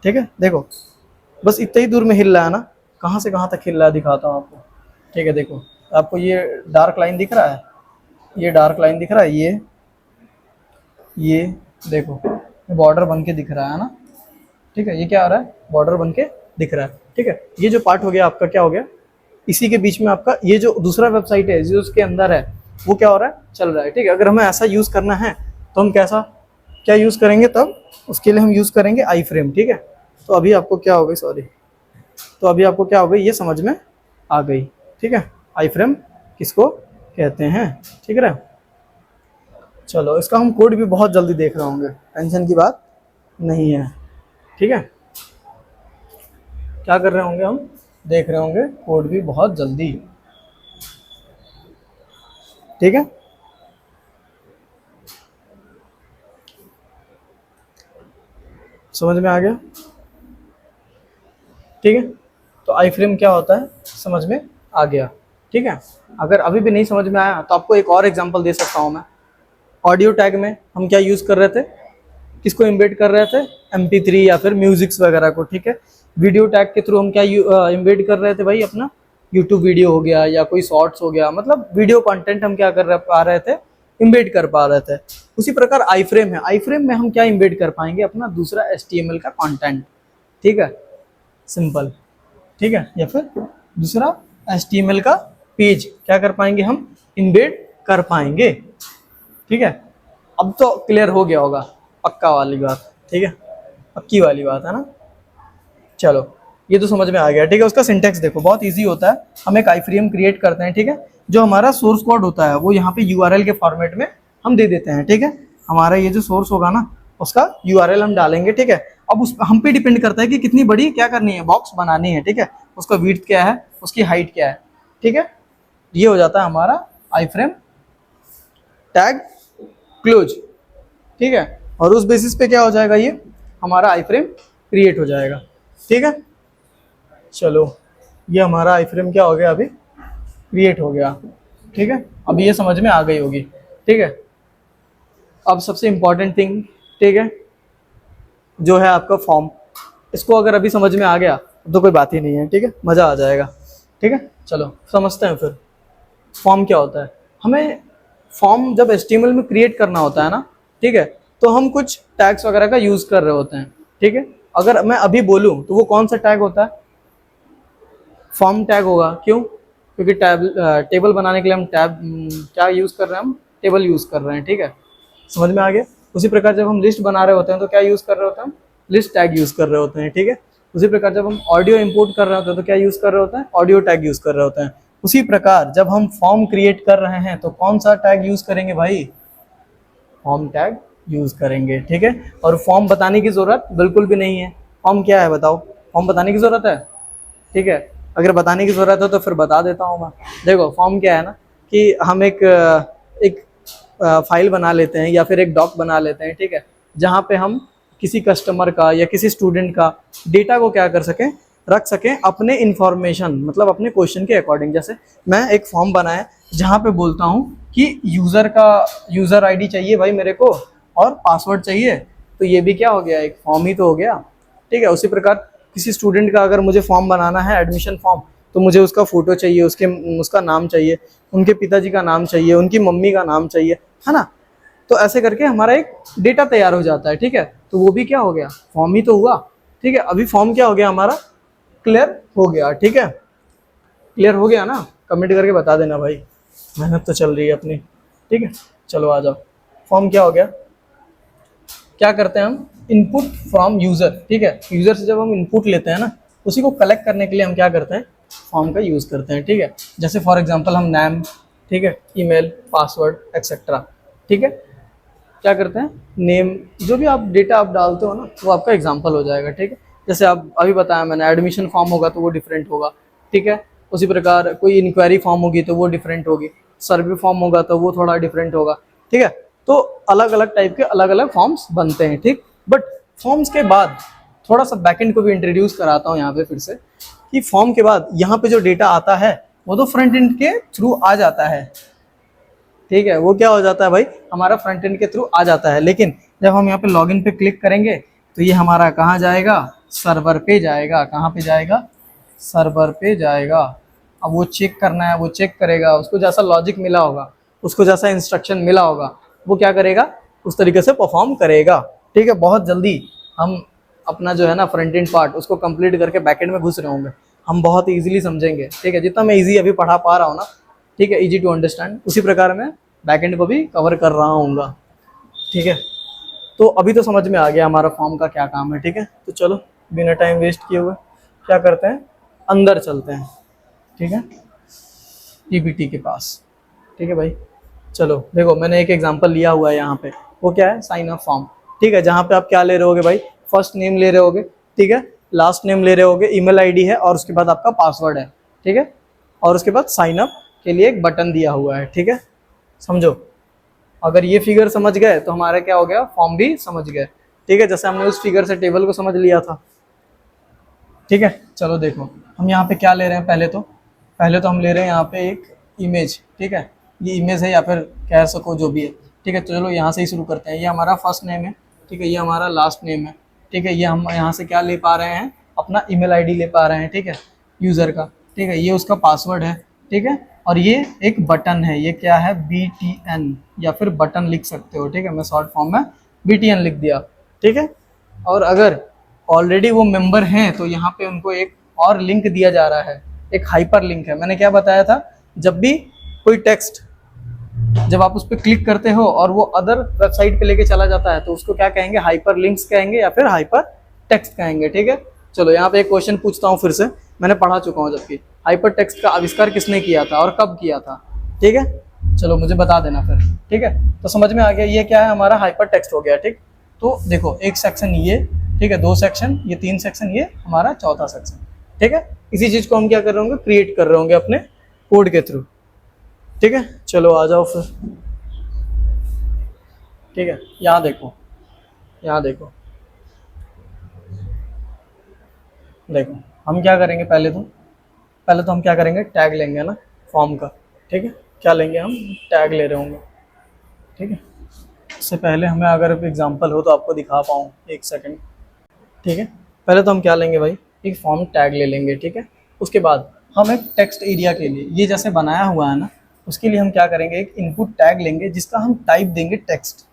ठीक है। देखो बस इतना ही दूर में हिल रहा है ना, कहाँ से कहाँ तक हिल रहा है दिखाता हूँ आपको, ठीक है। देखो आपको ये डार्क लाइन दिख रहा है, ये डार्क लाइन दिख रहा है, ये देखो बॉर्डर बन के दिख रहा है ना, ठीक है। ये क्या आ रहा है, बॉर्डर बन के दिख रहा है, ठीक है। ये जो पार्ट हो गया आपका, क्या हो गया, इसी के बीच में आपका ये जो दूसरा वेबसाइट है जो उसके अंदर है, वो क्या हो रहा है, चल रहा है, ठीक है। अगर हमें ऐसा यूज़ करना है तो हम कैसा क्या यूज़ करेंगे, तब उसके लिए हम यूज़ करेंगे आई फ्रेम, ठीक है। तो अभी आपको क्या हो गई, सॉरी, तो अभी आपको क्या हो गई, ये समझ में आ गई, ठीक है, आई फ्रेम किसको कहते हैं, ठीक है। चलो इसका हम कोड भी बहुत जल्दी देख रहे होंगे, टेंशन की बात नहीं है, ठीक है। क्या कर रहे होंगे, हम देख रहे होंगे कोड भी बहुत जल्दी, ठीक है। समझ में आ गया, ठीक है। तो आई फ्रेम क्या होता है, समझ में आ गया, ठीक है। अगर अभी भी नहीं समझ में आया तो आपको एक और एग्जांपल दे सकता हूँ मैं। ऑडियो टैग में हम क्या यूज़ कर रहे थे, किसको इम्बेड कर रहे थे, MP3 या फिर म्यूजिक्स वगैरह को, ठीक है। वीडियो टैग के थ्रू हम क्या इम्बेड कर रहे थे भाई, अपना यूट्यूब वीडियो हो गया या कोई शॉर्ट्स हो गया, मतलब वीडियो कंटेंट हम क्या कर पा रहे थे, इम्बेड कर पा रहे थे। उसी प्रकार आई फ्रेम है, आई फ्रेम में हम क्या इम्बेड कर पाएंगे, अपना दूसरा HTML का कंटेंट, ठीक है, सिंपल, ठीक है, या फिर दूसरा HTML का पेज क्या कर पाएंगे, हम इम्बेड कर पाएंगे, ठीक है। अब तो क्लियर हो गया होगा, पक्का वाली बात, ठीक है, पक्की वाली बात है ना। चलो ये तो समझ में आ गया, ठीक है। उसका सिंटेक्स देखो बहुत इजी होता है, हम एक आई फ्रेम क्रिएट करते हैं, ठीक है। जो हमारा सोर्स कोड होता है वो यहाँ पे URL के फॉर्मेट में हम दे देते हैं, ठीक है। हमारा ये जो सोर्स होगा ना, उसका URL हम डालेंगे, ठीक है। अब उस हम पे डिपेंड करता है कि कितनी बड़ी क्या करनी है, बॉक्स बनानी है, ठीक है। उसका विड्थ क्या है, उसकी हाइट क्या है, ठीक है। ये हो जाता है हमारा आई फ्रेम टैग क्लोज, ठीक है। और उस बेसिस पे क्या हो जाएगा, ये हमारा आई फ्रेम क्रिएट हो जाएगा, ठीक है। चलो ये हमारा आई फ्रेम क्या हो गया, अभी क्रिएट हो गया, ठीक है। अब ये समझ में आ गई होगी, ठीक है। अब सबसे इम्पॉर्टेंट थिंग, ठीक है, जो है आपका फॉर्म, इसको अगर अभी समझ में आ गया तो कोई बात ही नहीं है, ठीक है, मज़ा आ जाएगा, ठीक है। चलो समझते हैं फिर फॉर्म क्या होता है। हमें फॉर्म जब HTML में क्रिएट करना होता है ना, ठीक है, तो हम कुछ टैग्स वगैरह का यूज़ कर रहे होते हैं, ठीक है। अगर मैं अभी बोलूँ तो वो कौन सा टैग होता है, फॉर्म टैग होगा, क्यों, क्योंकि टेबल बनाने के लिए हम क्या यूज़ कर रहे हैं, हम टेबल यूज़ कर रहे हैं, ठीक है, समझ में आ गया। उसी प्रकार जब हम लिस्ट बना रहे होते हैं तो क्या यूज़ कर रहे होते हैं, हम लिस्ट टैग यूज़ कर रहे होते हैं, ठीक है। उसी प्रकार जब हम ऑडियो इंपोर्ट कर रहे होते हैं तो क्या यूज़ कर रहे होते हैं, ऑडियो टैग यूज़ कर रहे होते हैं। उसी प्रकार जब हम फॉर्म क्रिएट कर रहे हैं तो कौन सा टैग यूज़ करेंगे भाई, फॉर्म टैग यूज़ करेंगे, ठीक है। और फॉर्म बताने की ज़रूरत बिल्कुल भी नहीं है, फॉर्म क्या है बताओ, फॉर्म बताने की ज़रूरत है, ठीक है। अगर बताने की ज़रूरत है तो फिर बता देता हूँ मैं। देखो फॉर्म क्या है ना, कि हम एक फाइल बना लेते हैं या फिर एक डॉक बना लेते हैं, ठीक है, जहाँ पे हम किसी कस्टमर का या किसी स्टूडेंट का डेटा को क्या कर सकें, रख सकें अपने इंफॉर्मेशन, मतलब अपने क्वेश्चन के अकॉर्डिंग। जैसे मैं एक फॉर्म बनाया जहाँ पे बोलता हूँ कि यूज़र ID चाहिए भाई मेरे को और पासवर्ड चाहिए, तो ये भी क्या हो गया, एक फॉर्म ही तो हो गया, ठीक है। उसी प्रकार किसी स्टूडेंट का अगर मुझे फॉर्म बनाना है, एडमिशन फॉर्म, तो मुझे उसका फ़ोटो चाहिए, उसका नाम चाहिए, उनके पिताजी का नाम चाहिए, उनकी मम्मी का नाम चाहिए, है ना। तो ऐसे करके हमारा एक डेटा तैयार हो जाता है, ठीक है। तो वो भी क्या हो गया, फॉर्म ही तो हुआ। ठीक है, अभी फॉर्म क्या हो गया हमारा, क्लियर हो गया। ठीक है, क्लियर हो गया ना, कमेंट करके बता देना भाई, मेहनत तो चल रही है अपनी। ठीक है, चलो आ जाओ। फॉर्म क्या हो गया, क्या करते हैं हम, इनपुट फ्रॉम यूजर। ठीक है, यूजर से जब हम इनपुट लेते हैं ना, उसी को कलेक्ट करने के लिए हम क्या करते हैं, फॉर्म का यूज़ करते हैं। ठीक है, जैसे फॉर एग्जांपल हम नाम, ठीक है, ईमेल, पासवर्ड एक्सेट्रा। ठीक है, क्या करते हैं, नेम, जो भी आप डेटा आप डालते हो ना, वो आपका एग्जांपल हो जाएगा। ठीक है, जैसे आप अभी बताया मैंने, एडमिशन फॉर्म होगा तो वो डिफरेंट होगा। ठीक है, उसी प्रकार कोई इंक्वायरी फॉर्म होगी तो वो डिफरेंट होगी, सर्वे फॉर्म होगा तो वो थोड़ा डिफरेंट होगा। ठीक है, तो अलग अलग टाइप के अलग अलग फॉर्म्स बनते हैं। ठीक, बट फॉर्म्स के बाद थोड़ा सा बैकएंड को भी इंट्रोड्यूस कराता हूँ यहाँ पे फिर से, कि फॉर्म के बाद यहाँ पे जो डेटा आता है वो तो फ्रंट एंड के थ्रू आ जाता है। ठीक है, वो क्या हो जाता है भाई, हमारा फ्रंट एंड के थ्रू आ जाता है, लेकिन जब हम यहाँ पे लॉगिन पे क्लिक करेंगे तो ये हमारा कहाँ जाएगा, सर्वर पे जाएगा। कहाँ पे जाएगा, सर्वर पे जाएगा। अब वो चेक करना है, वो चेक करेगा, उसको जैसा लॉजिक मिला होगा, उसको जैसा इंस्ट्रक्शन मिला होगा, वो क्या करेगा, उस तरीके से परफॉर्म करेगा। ठीक है, बहुत जल्दी हम अपना जो है ना फ्रंट एंड पार्ट उसको कंप्लीट करके बैक एंड में घुस रहे होंगे, हम बहुत इजीली समझेंगे। ठीक है, जितना मैं इजी अभी पढ़ा पा रहा हूँ ना, ठीक है, इजी टू अंडरस्टैंड, उसी प्रकार मैं बैक एंड को भी कवर कर रहा हूँगा। ठीक है, तो अभी तो समझ में आ गया हमारा फॉर्म का क्या काम है। ठीक है, तो चलो बिना टाइम वेस्ट किए हुए क्या करते हैं, अंदर चलते हैं। ठीक है, पीपीटी के पास। ठीक है भाई, चलो देखो मैंने एक एग्जांपल लिया हुआ है यहाँ पे, वो क्या है, साइन अप फॉर्म। ठीक है, जहाँ पे आप क्या ले रहे होगे भाई, फर्स्ट नेम ले रहे होगे, ठीक है, लास्ट नेम ले रहे होगे, ईमेल आईडी है, और उसके बाद आपका पासवर्ड है। ठीक है, और उसके बाद साइन अप के लिए एक बटन दिया हुआ है। ठीक है, समझो, अगर ये फिगर समझ गए तो हमारा क्या हो गया, फॉर्म भी समझ गए। ठीक है, जैसे हमने उस फिगर से टेबल को समझ लिया था। ठीक है, चलो देखो हम यहाँ पे क्या ले रहे हैं, पहले तो हम ले रहे हैं यहाँ पे एक इमेज। ठीक है, ये इमेज है या फिर कह सको जो भी है। ठीक है, तो चलो यहाँ से ही शुरू करते हैं। ये हमारा फर्स्ट नेम है, ठीक है, ये हमारा लास्ट नेम है। ठीक है, ये हम यहाँ से क्या ले पा रहे हैं, अपना ईमेल आईडी ले पा रहे हैं। ठीक है, यूज़र का। ठीक है, ये उसका पासवर्ड है। ठीक है, और ये एक बटन है, ये क्या है, BTN या फिर बटन लिख सकते हो। ठीक है, मैं शॉर्ट फॉर्म में BTN लिख दिया। ठीक है, और अगर ऑलरेडी वो मेंबर हैं तो यहाँ पे उनको एक और लिंक दिया जा रहा है, एक हाइपर लिंक है। मैंने क्या बताया था, जब भी कोई टेक्स्ट, जब आप उस पर क्लिक करते हो और वो अदर वेबसाइट पे लेके चला जाता है तो उसको क्या कहेंगे, हाइपर लिंक्स कहेंगे या फिर हाइपर टेक्स्ट कहेंगे। ठीक है, चलो यहाँ पे एक क्वेश्चन पूछता हूँ फिर से, मैंने पढ़ा चुका हूँ, जबकि हाइपर टेक्स्ट का आविष्कार किसने किया था और कब किया था। ठीक है, चलो मुझे बता देना फिर। ठीक है, तो समझ में आ गया, ये क्या है, हमारा हाइपर टेक्स्ट हो गया। ठीक, तो देखो एक सेक्शन ये, ठीक है, 2 सेक्शन, ये 3 सेक्शन, ये हमारा चौथा सेक्शन। ठीक है, इसी चीज को हम क्या कर रहे होंगे, क्रिएट कर रहे होंगे अपने कोड के थ्रू। ठीक है, चलो आ जाओ फिर। ठीक है, यहाँ देखो, यहाँ देखो, देखो हम क्या करेंगे, पहले तो हम क्या करेंगे, टैग लेंगे ना फॉर्म का। ठीक है, क्या लेंगे हम, टैग ले रहे होंगे। ठीक है, इससे पहले हमें अगर एग्जांपल हो तो आपको दिखा पाऊँ, एक सेकंड। ठीक है, पहले तो हम क्या लेंगे भाई, एक फॉर्म टैग ले लेंगे। ठीक है, उसके बाद हम एक टेक्स्ट एरिया के लिए, ये जैसे बनाया हुआ है ना, उसके लिए हम क्या करेंगे, एक इनपुट टैग लेंगे जिसका हम टाइप देंगे टेक्स्ट।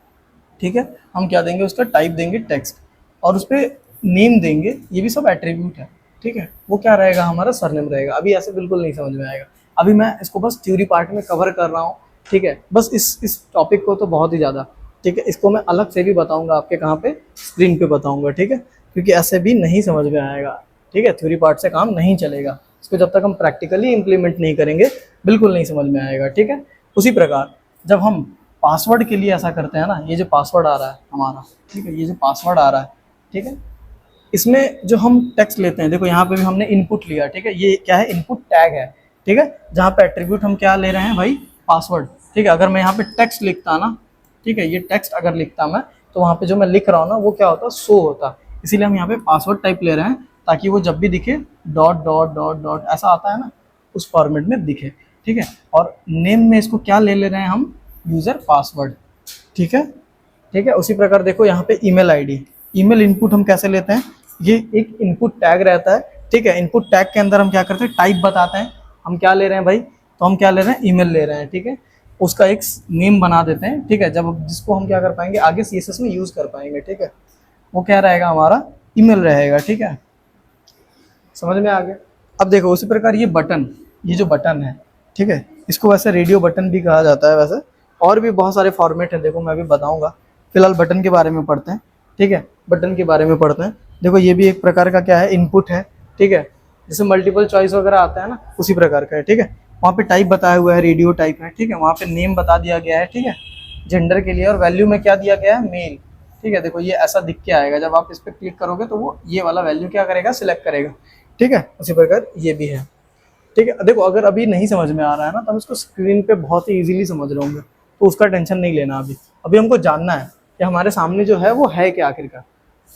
ठीक है, हम क्या देंगे, उसका टाइप देंगे टेक्स्ट, और उस पर नेम देंगे, ये भी सब एट्रीब्यूट है। ठीक है, वो क्या रहेगा, हमारा सरनेम रहेगा। अभी ऐसे बिल्कुल नहीं समझ में आएगा, अभी मैं इसको बस थ्योरी पार्ट में कवर कर रहा हूँ। ठीक है, बस इस टॉपिक को तो बहुत ही ज़्यादा, ठीक है, इसको मैं अलग से भी बताऊँगा आपके, कहाँ पे, स्क्रीन पे बताऊँगा। ठीक है, क्योंकि ऐसे भी नहीं समझ में आएगा। ठीक है, थ्योरी पार्ट से काम नहीं चलेगा, इसको जब तक हम प्रैक्टिकली इम्प्लीमेंट नहीं करेंगे बिल्कुल नहीं समझ में आएगा। ठीक है, उसी प्रकार जब हम पासवर्ड के लिए ऐसा करते हैं ना, ये जो पासवर्ड आ रहा है हमारा, ठीक है, ये जो पासवर्ड आ रहा है, ठीक है, इसमें जो हम टेक्स्ट लेते हैं, देखो यहाँ पे भी हमने इनपुट लिया। ठीक है, ये क्या है, इनपुट टैग है। ठीक है, जहाँ पे एट्रीब्यूट हम क्या ले रहे हैं भाई, पासवर्ड। ठीक है, अगर मैं यहाँ पे टेक्स्ट लिखता ना, ठीक है, ये टेक्स्ट अगर लिखता मैं, तो वहाँ पे जो मैं लिख रहा हूँ ना, वो क्या होता, शो होता। इसीलिए हम यहाँ पे पासवर्ड टाइप ले रहे हैं, ताकि वो जब भी दिखे डॉट डॉट डॉट डॉट ऐसा आता है ना, उस फॉर्मेट में दिखे। ठीक है, और नेम में इसको क्या ले रहे हैं हम, यूज़र पासवर्ड। ठीक है, ठीक है, उसी प्रकार देखो यहाँ पे ईमेल आईडी, ईमेल इनपुट हम कैसे लेते हैं, ये एक इनपुट टैग रहता है। ठीक है, इनपुट टैग के अंदर हम क्या करते हैं, टाइप बताते हैं, हम क्या ले रहे हैं भाई, तो हम क्या ले रहे हैं, ईमेल ले रहे हैं। ठीक है, उसका एक नेम बना देते हैं। ठीक है, जब जिसको हम क्या कर पाएंगे, आगे CSS में यूज़ कर पाएंगे। ठीक है, वो क्या रहेगा, हमारा ईमेल रहेगा। ठीक है, समझ में आ गया। अब देखो उसी प्रकार ये बटन, ये जो बटन है, ठीक है, इसको वैसे रेडियो बटन भी कहा जाता है। वैसे और भी बहुत सारे फॉर्मेट हैं, देखो मैं भी बताऊंगा। फिलहाल बटन के बारे में पढ़ते हैं। ठीक है, बटन के बारे में पढ़ते हैं। देखो ये भी एक प्रकार का क्या है, इनपुट है। ठीक है, जैसे मल्टीपल चॉइस वगैरह आता है ना, उसी प्रकार का है। ठीक है, वहाँ पे टाइप बताया हुआ है, रेडियो टाइप है। ठीक है, वहाँ पे नेम बता दिया गया है। ठीक है, जेंडर के लिए, और वैल्यू में क्या दिया गया है, मेल। ठीक है, देखो ये ऐसा दिख के आएगा, जब आप इस पर क्लिक करोगे तो वो ये वाला वैल्यू क्या करेगा, सिलेक्ट करेगा। ठीक है, उसी प्रकार ये भी है। ठीक है, देखो अगर अभी नहीं समझ में आ रहा है ना, तो हम इसको स्क्रीन पे बहुत ही इजीली समझ रहे होंगे, तो उसका टेंशन नहीं लेना। अभी अभी हमको जानना है कि हमारे सामने जो है वो है क्या आखिरकार।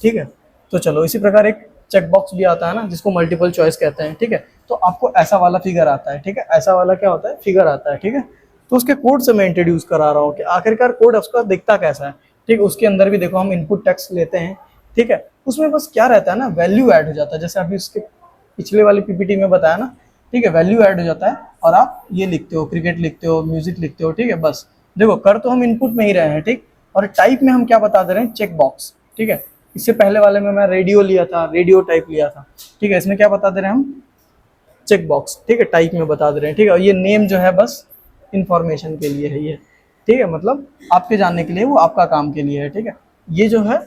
ठीक है, तो चलो इसी प्रकार एक चेक बॉक्स भी आता है ना, जिसको मल्टीपल चॉइस कहते हैं। ठीक है, तो आपको ऐसा वाला फिगर आता है। ठीक है, ऐसा वाला क्या होता है, फिगर आता है। ठीक है, तो उसके कोड से मैं इंट्रोड्यूस करा रहा हूँ कि आखिरकार कोड उसका दिखता कैसा है। ठीक है, उसके अंदर भी देखो हम इनपुट टेक्स्ट लेते हैं। ठीक है, उसमें बस क्या रहता है ना, वैल्यू ऐड हो जाता है, जैसे अभी उसके पिछले वाली पीपीटी में बताया ना। ठीक है, वैल्यू ऐड हो जाता है और आप ये लिखते हो, क्रिकेट लिखते हो, म्यूजिक लिखते हो। ठीक है, बस देखो कर तो हम इनपुट में ही रहे हैं। ठीक, और टाइप में हम क्या बता दे रहे हैं, चेक बॉक्स। ठीक है, इससे पहले वाले में मैं रेडियो लिया था, रेडियो टाइप लिया था। ठीक है, इसमें क्या बता दे रहे हैं हम, चेक बॉक्स। ठीक है, टाइप में बता दे रहे हैं। ठीक है, और ये नेम जो है बस इंफॉर्मेशन के लिए है ये। ठीक है, मतलब आपके जानने के लिए, वो आपका काम के लिए है। ठीक है, ये जो है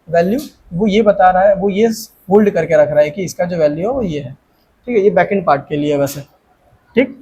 वैल्यू, वो ये बता रहा है, वो ये होल्ड करके रख रहा है कि इसका जो वैल्यू है वो ये है। ठीक है, ये बैक एंड पार्ट के लिए है वैसे। ठीक,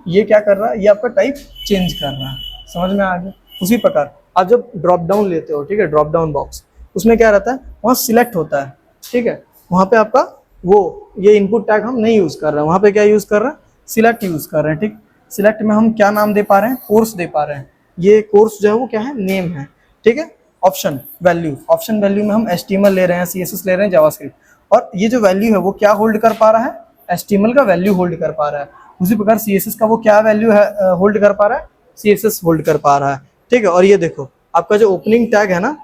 ये क्या कर रहा है, ये आपका टाइप चेंज कर रहा है। समझ में आ गया। उसी प्रकार आप जब ड्रॉप डाउन लेते हो, ठीक है, ड्रॉप डाउन बॉक्स, उसमें क्या रहता है, वहाँ सिलेक्ट होता है। ठीक है, वहाँ पे आपका वो ये इनपुट टैग हम नहीं यूज कर रहे हैं, वहाँ पे क्या यूज कर रहे हैं, सिलेक्ट यूज कर रहे हैं। ठीक, सिलेक्ट में हम क्या नाम दे पा रहे हैं, कोर्स दे पा रहे हैं। ये कोर्स जो है वो क्या है, नेम है। ठीक है, ऑप्शन वैल्यू, ऑप्शन वैल्यू में हम HTML ले रहे हैं, CSS ले रहे हैं, जावास्क्रिप्ट। और ये जो वैल्यू है वो क्या होल्ड कर पा रहा है, HTML का वैल्यू होल्ड कर पा रहा है। उसी प्रकार CSS का वो क्या वैल्यू है, होल्ड कर पा रहा है, CSS होल्ड कर पा रहा है। ठीक है, और ये देखो आपका जो ओपनिंग टैग है ना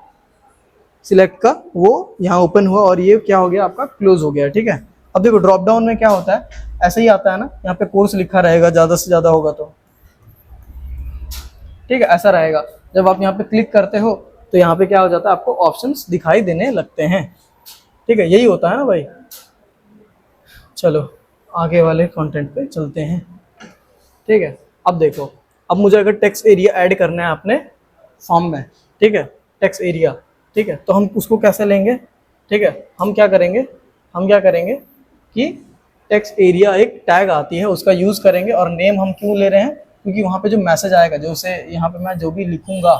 सिलेक्ट का, वो यहाँ ओपन हुआ और ये क्या हो गया, आपका क्लोज हो गया। ठीक है, अब देखो ड्रॉप डाउन में क्या होता है, ऐसा ही आता है ना, यहाँ पे कोर्स लिखा रहेगा, ज्यादा से ज्यादा होगा तो। ठीक है, ऐसा रहेगा। जब आप यहाँ पे क्लिक करते हो तो यहाँ पे क्या हो जाता है, आपको ऑप्शंस दिखाई देने लगते हैं। ठीक है, यही होता है ना भाई। चलो आगे वाले कंटेंट पे चलते हैं। ठीक है, अब देखो, अब मुझे अगर टेक्स्ट एरिया ऐड करना है अपने फॉर्म में, ठीक है, टेक्स्ट एरिया, ठीक है, तो हम उसको कैसे लेंगे। ठीक है, हम क्या करेंगे, हम क्या करेंगे कि टेक्स्ट एरिया एक टैग आती है, उसका यूज़ करेंगे। और नेम हम क्यों ले रहे हैं, क्योंकि वहाँ पे जो मैसेज आएगा, जो उसे यहाँ पे मैं जो भी लिखूंगा,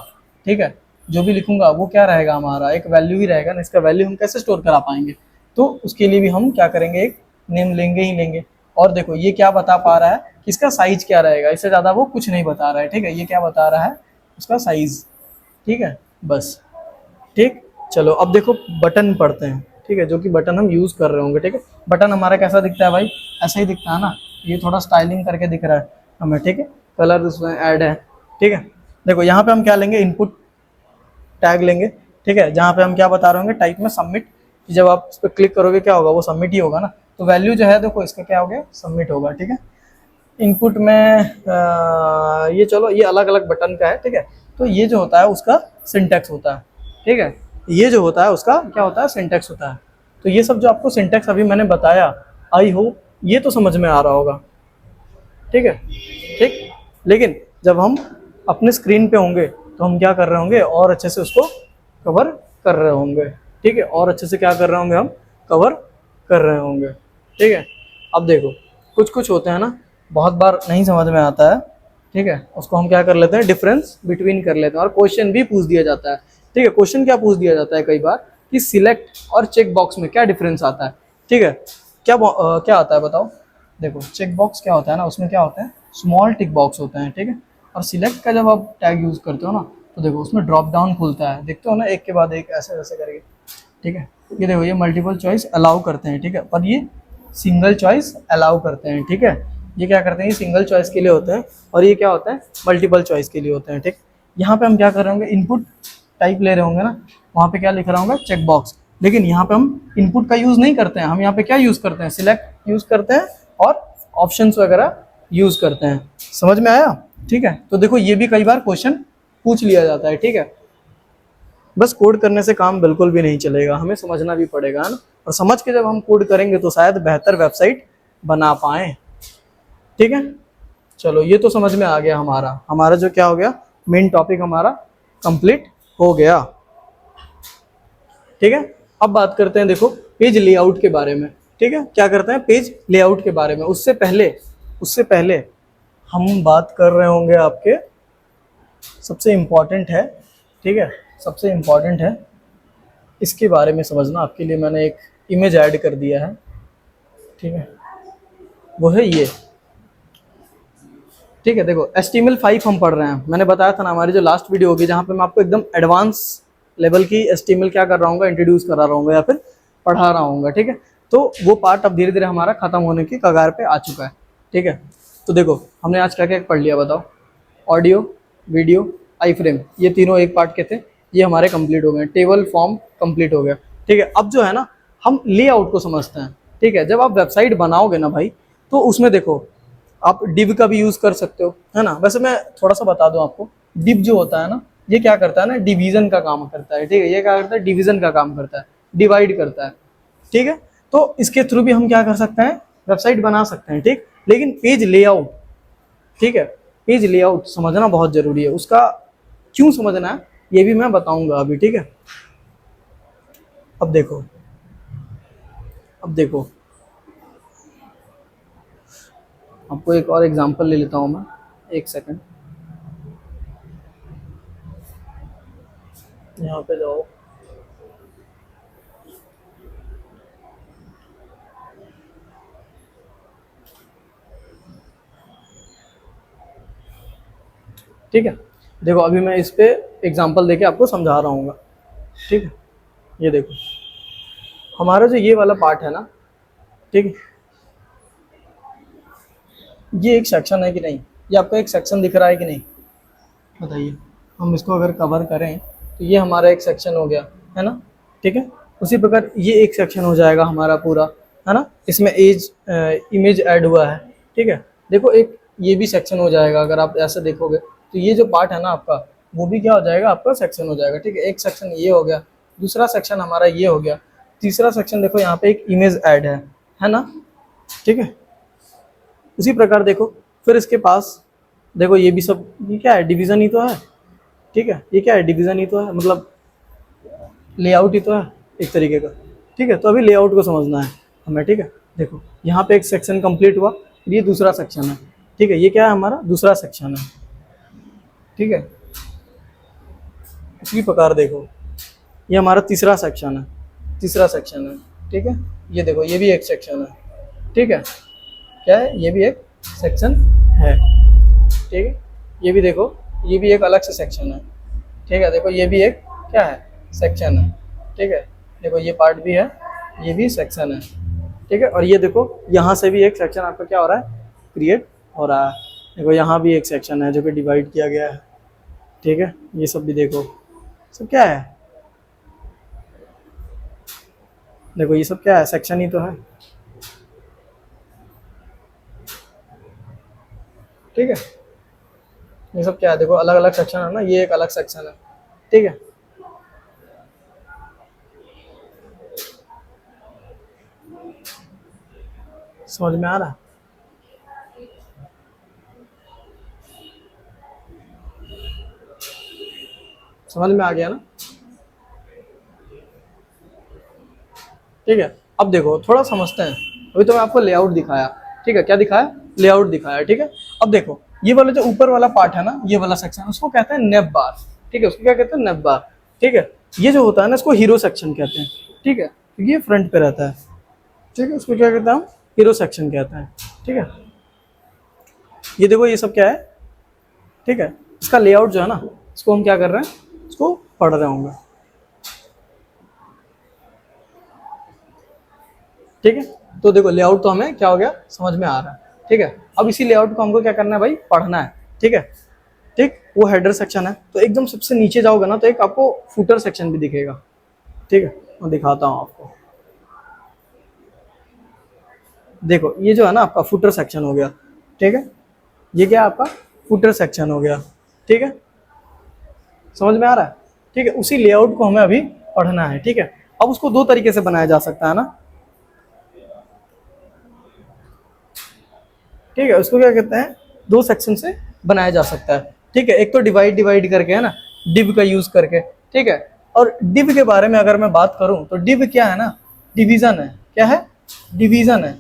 ठीक है, जो भी लिखूंगा वो क्या रहेगा, हमारा एक वैल्यू ही रहेगा ना। इसका वैल्यू हम कैसे स्टोर करा पाएंगे, तो उसके लिए भी हम क्या करेंगे, एक नेम लेंगे ही लेंगे। और देखो ये क्या बता पा रहा है कि इसका साइज क्या रहेगा, इससे ज़्यादा वो कुछ नहीं बता रहा है। ठीक है, ये क्या बता रहा है, उसका साइज। ठीक है, बस। ठीक, चलो अब देखो बटन पढ़ते हैं। ठीक है, जो कि बटन हम यूज़ कर रहे होंगे। ठीक है, बटन हमारा कैसा दिखता है भाई, ऐसा ही दिखता है ना, ये थोड़ा स्टाइलिंग करके दिख रहा है हमें। ठीक है, कलर उसमें ऐड है। ठीक है, देखो यहाँ पे हम क्या लेंगे, इनपुट टैग लेंगे। ठीक है, जहाँ पे हम क्या बता रहे होंगे, टाइप में सबमिट। जब आप इस पर क्लिक करोगे क्या होगा, वो सबमिट ही होगा ना। तो वैल्यू जो है देखो इसका क्या हो गया, सबमिट होगा। ठीक है, इनपुट में ये चलो ये अलग अलग बटन का है। ठीक है, तो ये जो होता है उसका सिंटैक्स होता है। ठीक है, ये जो होता है उसका क्या होता है, सिंटैक्स होता है। तो ये सब जो आपको सिंटैक्स अभी मैंने बताया, आई होप ये तो समझ में आ रहा होगा। ठीक है, ठीक, लेकिन जब हम अपने स्क्रीन पे होंगे तो हम क्या कर रहे होंगे, और अच्छे से उसको कवर कर रहे होंगे। ठीक है, और अच्छे से क्या कर रहे होंगे, हम कवर कर रहे होंगे। ठीक है, अब देखो कुछ कुछ होते हैं ना, बहुत बार नहीं समझ में आता है। ठीक है, उसको हम क्या कर लेते हैं, डिफरेंस बिटवीन कर लेते हैं, और क्वेश्चन भी पूछ दिया जाता है। ठीक है, क्वेश्चन क्या पूछ दिया जाता है कई बार कि सिलेक्ट और चेक बॉक्स में क्या डिफरेंस आता है। ठीक है, क्या आता है बताओ। देखो चेक बॉक्स क्या होता है ना, उसमें क्या होता है, स्मॉल टिक बॉक्स होते हैं। ठीक है, और सिलेक्ट का जब आप टैग यूज करते हो ना, तो देखो उसमें ड्रॉप डाउन खुलता है, देखते हो ना, एक के बाद एक ऐसे ऐसे करके। ठीक है, ये देखो ये मल्टीपल चॉइस अलाउ करते हैं। ठीक है, पर ये सिंगल चॉइस अलाउ करते हैं। ठीक है, ये क्या करते हैं, ये सिंगल चॉइस के लिए होते हैं, और ये क्या होता है, मल्टीपल चॉइस के लिए होते हैं। ठीक, यहाँ पे हम क्या कर रहे होंगे, इनपुट टाइप ले रहे होंगे ना, वहाँ पे क्या लिख रहा होंगे, चेक बॉक्स। लेकिन यहाँ पे हम इनपुट का यूज़ नहीं करते हैं, हम यहाँ पे क्या यूज़ करते हैं, सिलेक्ट यूज़ करते हैं और ऑप्शंस वगैरह यूज़ करते हैं। समझ में आया। ठीक है, तो देखो ये भी कई बार क्वेश्चन पूछ लिया जाता है। ठीक है, बस कोड करने से काम बिल्कुल भी नहीं चलेगा, हमें समझना भी पड़ेगा, है ना। और समझ के जब हम कोड करेंगे तो शायद बेहतर वेबसाइट बना पाए। ठीक है, चलो ये तो समझ में आ गया। हमारा हमारा जो क्या हो गया, मेन टॉपिक हमारा कंप्लीट हो गया। ठीक है, अब बात करते हैं देखो पेज लेआउट के बारे में। ठीक है, क्या करते हैं पेज लेआउट के बारे में। उससे पहले हम बात कर रहे होंगे आपके, सबसे इम्पॉर्टेंट है, ठीक है, सबसे इम्पॉर्टेंट है इसके बारे में समझना। आपके लिए मैंने एक इमेज ऐड कर दिया है, ठीक है, वो है ये। ठीक है, देखो HTML5 हम पढ़ रहे हैं। मैंने बताया था ना हमारी जो लास्ट वीडियो होगी जहाँ पे मैं आपको एकदम एडवांस लेवल की HTML क्या कर रहा हूँ, इंट्रोड्यूस करा रहा हूँ या फिर पढ़ा रहा हूँ। ठीक है, तो वो पार्ट अब धीरे धीरे हमारा खत्म होने की कगार पे आ चुका है। ठीक है, तो देखो हमने आज क्या क्या पढ़ लिया बताओ। ऑडियो, वीडियो, आई फ्रेम, ये तीनों एक पार्ट के थे, ये हमारे कंप्लीट हो गए। टेबल फॉर्म कंप्लीट हो गया। ठीक है, अब जो है ना हम लेआउट को समझते हैं। ठीक है, जब आप वेबसाइट बनाओगे ना भाई, तो उसमें देखो आप डिव का भी यूज कर सकते हो, है ना। वैसे मैं थोड़ा सा बता दूं आपको, डिव जो होता है ना, ये क्या करता है ना, डिवीजन का काम करता है। ठीक है, ये क्या करता है, डिवीजन का काम करता है, डिवाइड करता है। ठीक है, तो इसके थ्रू भी हम क्या कर सकते हैं, वेबसाइट बना सकते हैं। ठीक, लेकिन पेज लेआउट, ठीक है, पेज लेआउट समझना बहुत जरूरी है। उसका क्यों समझना है ये भी मैं बताऊंगा अभी। ठीक है, अब देखो, अब देखो आपको एक और एग्जांपल ले लेता हूं मैं, एक सेकंड, यहाँ पे जाओ। ठीक है, देखो अभी मैं इस पे एग्जांपल देके आपको समझा रहा हूँ। ठीक है, ये देखो हमारा जो ये वाला पार्ट है ना, ठीक है, ये एक सेक्शन है कि नहीं, ये आपको एक सेक्शन दिख रहा है कि नहीं, बताइए। हम इसको अगर कवर करें तो ये हमारा एक सेक्शन हो गया, है ना। ठीक है, उसी प्रकार ये एक सेक्शन हो जाएगा हमारा पूरा, है ना। इसमें इमेज ऐड हुआ है। ठीक है, देखो एक ये भी सेक्शन हो जाएगा। अगर आप ऐसे देखोगे तो ये जो पार्ट है ना आपका, वो भी क्या हो जाएगा, आपका सेक्शन हो जाएगा। ठीक है, एक सेक्शन ये हो गया, दूसरा सेक्शन हमारा ये हो गया, तीसरा सेक्शन देखो यहाँ पे एक इमेज ऐड है ना। ठीक है, उसी प्रकार देखो फिर इसके पास देखो ये भी सब, ये क्या है, डिवीजन ही तो है। ठीक है, ये क्या है, डिवीजन ही तो है, मतलब लेआउट ही तो है एक तरीके का। ठीक है, तो अभी लेआउट को समझना है हमें। ठीक है, देखो यहाँ पे एक सेक्शन कंप्लीट हुआ, फिर ये दूसरा सेक्शन है। ठीक है, ये क्या है, हमारा दूसरा सेक्शन है। ठीक है, इसी प्रकार देखो ये हमारा तीसरा सेक्शन है, तीसरा सेक्शन है। ठीक है, ये देखो ये भी एक सेक्शन है। ठीक है, क्या है, ये भी एक सेक्शन है। ठीक है, ये भी देखो ये भी एक अलग से सेक्शन है। ठीक है, देखो ये भी एक क्या है, सेक्शन है। ठीक है, देखो ये पार्ट भी है, ये भी सेक्शन है। ठीक है, और ये देखो यहाँ से भी एक सेक्शन आपका क्या हो रहा है, क्रिएट हो रहा है। देखो यहाँ भी एक सेक्शन है जो कि डिवाइड किया गया है। ठीक है, ये सब भी देखो, सब क्या है, देखो ये सब क्या है, सेक्शन ही तो है। ठीक है, ये सब क्या है, देखो अलग अलग सेक्शन है ना, ये एक अलग सेक्शन है। ठीक है, समझ में आ रहा है। समझ में आ गया ना। ठीक है, अब देखो थोड़ा समझते हैं। अभी तो मैं आपको लेआउट दिखाया, ठीक है, क्या दिखाया, लेआउट दिखाया। ठीक है, अब देखो ये वाला जो ऊपर वाला पार्ट है ना, ये वाला सेक्शन, उसको कहते हैं नेव बार। ठीक है, उसको क्या कहते हैं, नेव बार। ठीक है, ये जो होता है ना, इसको हीरो सेक्शन कहते हैं। ठीक है, क्योंकि ये फ्रंट पे रहता है। ठीक है, उसको क्या कहते हैं हम, हीरो सेक्शन कहते हैं। ठीक है, ये देखो ये सब क्या है। ठीक है, इसका लेआउट जो है ना, इसको हम क्या कर रहे हैं, इसको पढ़ रहे होंगे। ठीक है, तो देखो लेआउट तो हमें क्या हो गया, समझ में आ रहा है। ठीक है, अब इसी लेआउट को हमको क्या करना है भाई, पढ़ना है। ठीक है, ठीक, वो हेडर सेक्शन है, तो एकदम सबसे नीचे जाओगे ना तो एक आपको फुटर सेक्शन भी दिखेगा। ठीक है, मैं दिखाता हूँ आपको। देखो ये जो है ना आपका फुटर सेक्शन हो गया। ठीक है, ये क्या है आपका, फुटर सेक्शन हो गया। ठीक है, समझ में आ रहा है। ठीक है, उसी लेआउट को हमें अभी पढ़ना है। ठीक है, अब उसको दो तरीके से बनाया जा सकता है ना। ठीक है, उसको क्या कहते हैं, दो सेक्शन से बनाया जा सकता है। ठीक है, एक तो डिवाइड डिवाइड करके है ना, डिव का यूज करके। ठीक है, और डिव के बारे में अगर मैं बात करूं तो डिव क्या है ना, डिवीजन है। क्या है, डिवीजन है।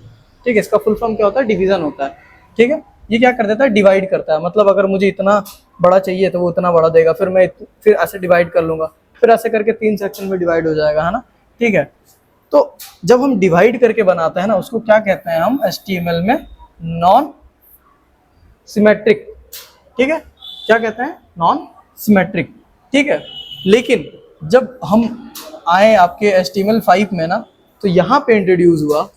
ठीक है, इसका फुल फॉर्म क्या होता है, डिवीजन होता है। ठीक है, ये क्या कर देता है, डिवाइड करता है। मतलब अगर मुझे इतना बड़ा चाहिए तो वो उतना बड़ा देगा, फिर मैं फिर ऐसे डिवाइड कर लूंगा, फिर ऐसे करके 3 सेक्शन में डिवाइड हो जाएगा, है ना। ठीक है, तो जब हम डिवाइड करके बनाते हैं ना, उसको क्या कहते हैं हम HTML में, नॉन सिमेट्रिक। ठीक है, क्या कहते हैं, नॉन सिमेट्रिक। ठीक है, लेकिन जब हम आए आपके HTML5 में ना, तो यहाँ पे इंट्रोड्यूस हुआ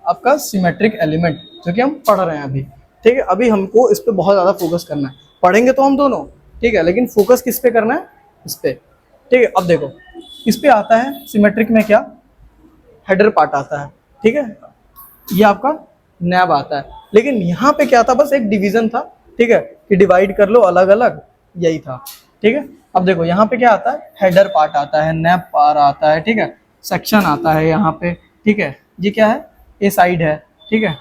आपका सिमेट्रिक एलिमेंट, जो कि हम पढ़ रहे हैं अभी। ठीक है, अभी हमको इस पे बहुत ज़्यादा फोकस करना है। पढ़ेंगे तो हम दोनों, ठीक है, लेकिन फोकस किस पे करना है, इस पे। ठीक है, अब देखो इस पे आता है सिमेट्रिक में क्या, हेडर पार्ट आता है। ठीक है, ये आपका नैब आता है। लेकिन यहाँ पे क्या था, बस एक डिवीजन था। ठीक है, कि डिवाइड कर लो अलग अलग, यही था। ठीक है, अब देखो यहाँ पे क्या आता है, हेडर पार्ट आता है, नैब पार्ट आता है। ठीक है, सेक्शन आता है यहाँ पे। ठीक है, ये क्या है, ए साइड है। ठीक है,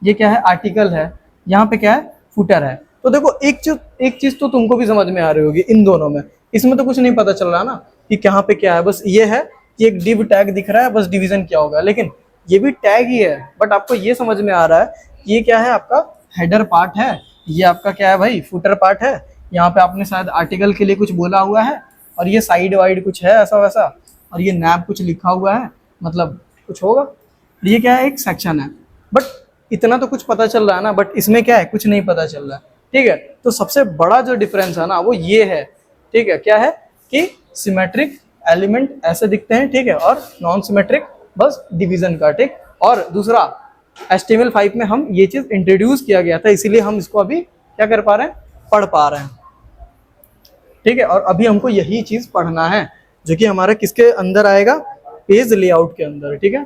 ये क्या है, आर्टिकल है। यहाँ पे क्या है, फुटर है। तो देखो एक चीज तो तुमको भी समझ में आ रही होगी इन दोनों में। इसमें तो कुछ नहीं पता चल रहा ना कि कहाँ पे क्या है, बस ये है कि एक डिव टैग दिख रहा है, बस डिवीजन क्या होगा। लेकिन ये भी टैग ही है, बट आपको ये समझ में आ रहा है कि ये क्या है, आपका हेडर पार्ट है। ये आपका क्या है भाई, फुटर पार्ट है। यहाँ पे आपने शायद आर्टिकल के लिए कुछ बोला हुआ है, और ये साइड वाइड कुछ है ऐसा वैसा, और ये नैब कुछ लिखा हुआ है, मतलब कुछ होगा। ये क्या है, एक सेक्शन है। बट इतना तो कुछ पता चल रहा है ना, बट इसमें क्या है, कुछ नहीं पता चल रहा है। ठीक है, तो सबसे बड़ा जो डिफरेंस है ना, वो ये है। ठीक है, क्या है कि सिमेट्रिक एलिमेंट ऐसे दिखते हैं। ठीक है, और नॉन सिमेट्रिक बस डिवीजन का। ठीक, और दूसरा HTML5 में हम ये चीज इंट्रोड्यूस किया गया था, इसीलिए हम इसको अभी क्या कर पा रहे हैं, पढ़ पा रहे हैं। ठीक है, और अभी हमको यही चीज पढ़ना है, जो कि हमारा किसके अंदर आएगा, पेज लेआउट के अंदर। ठीक है,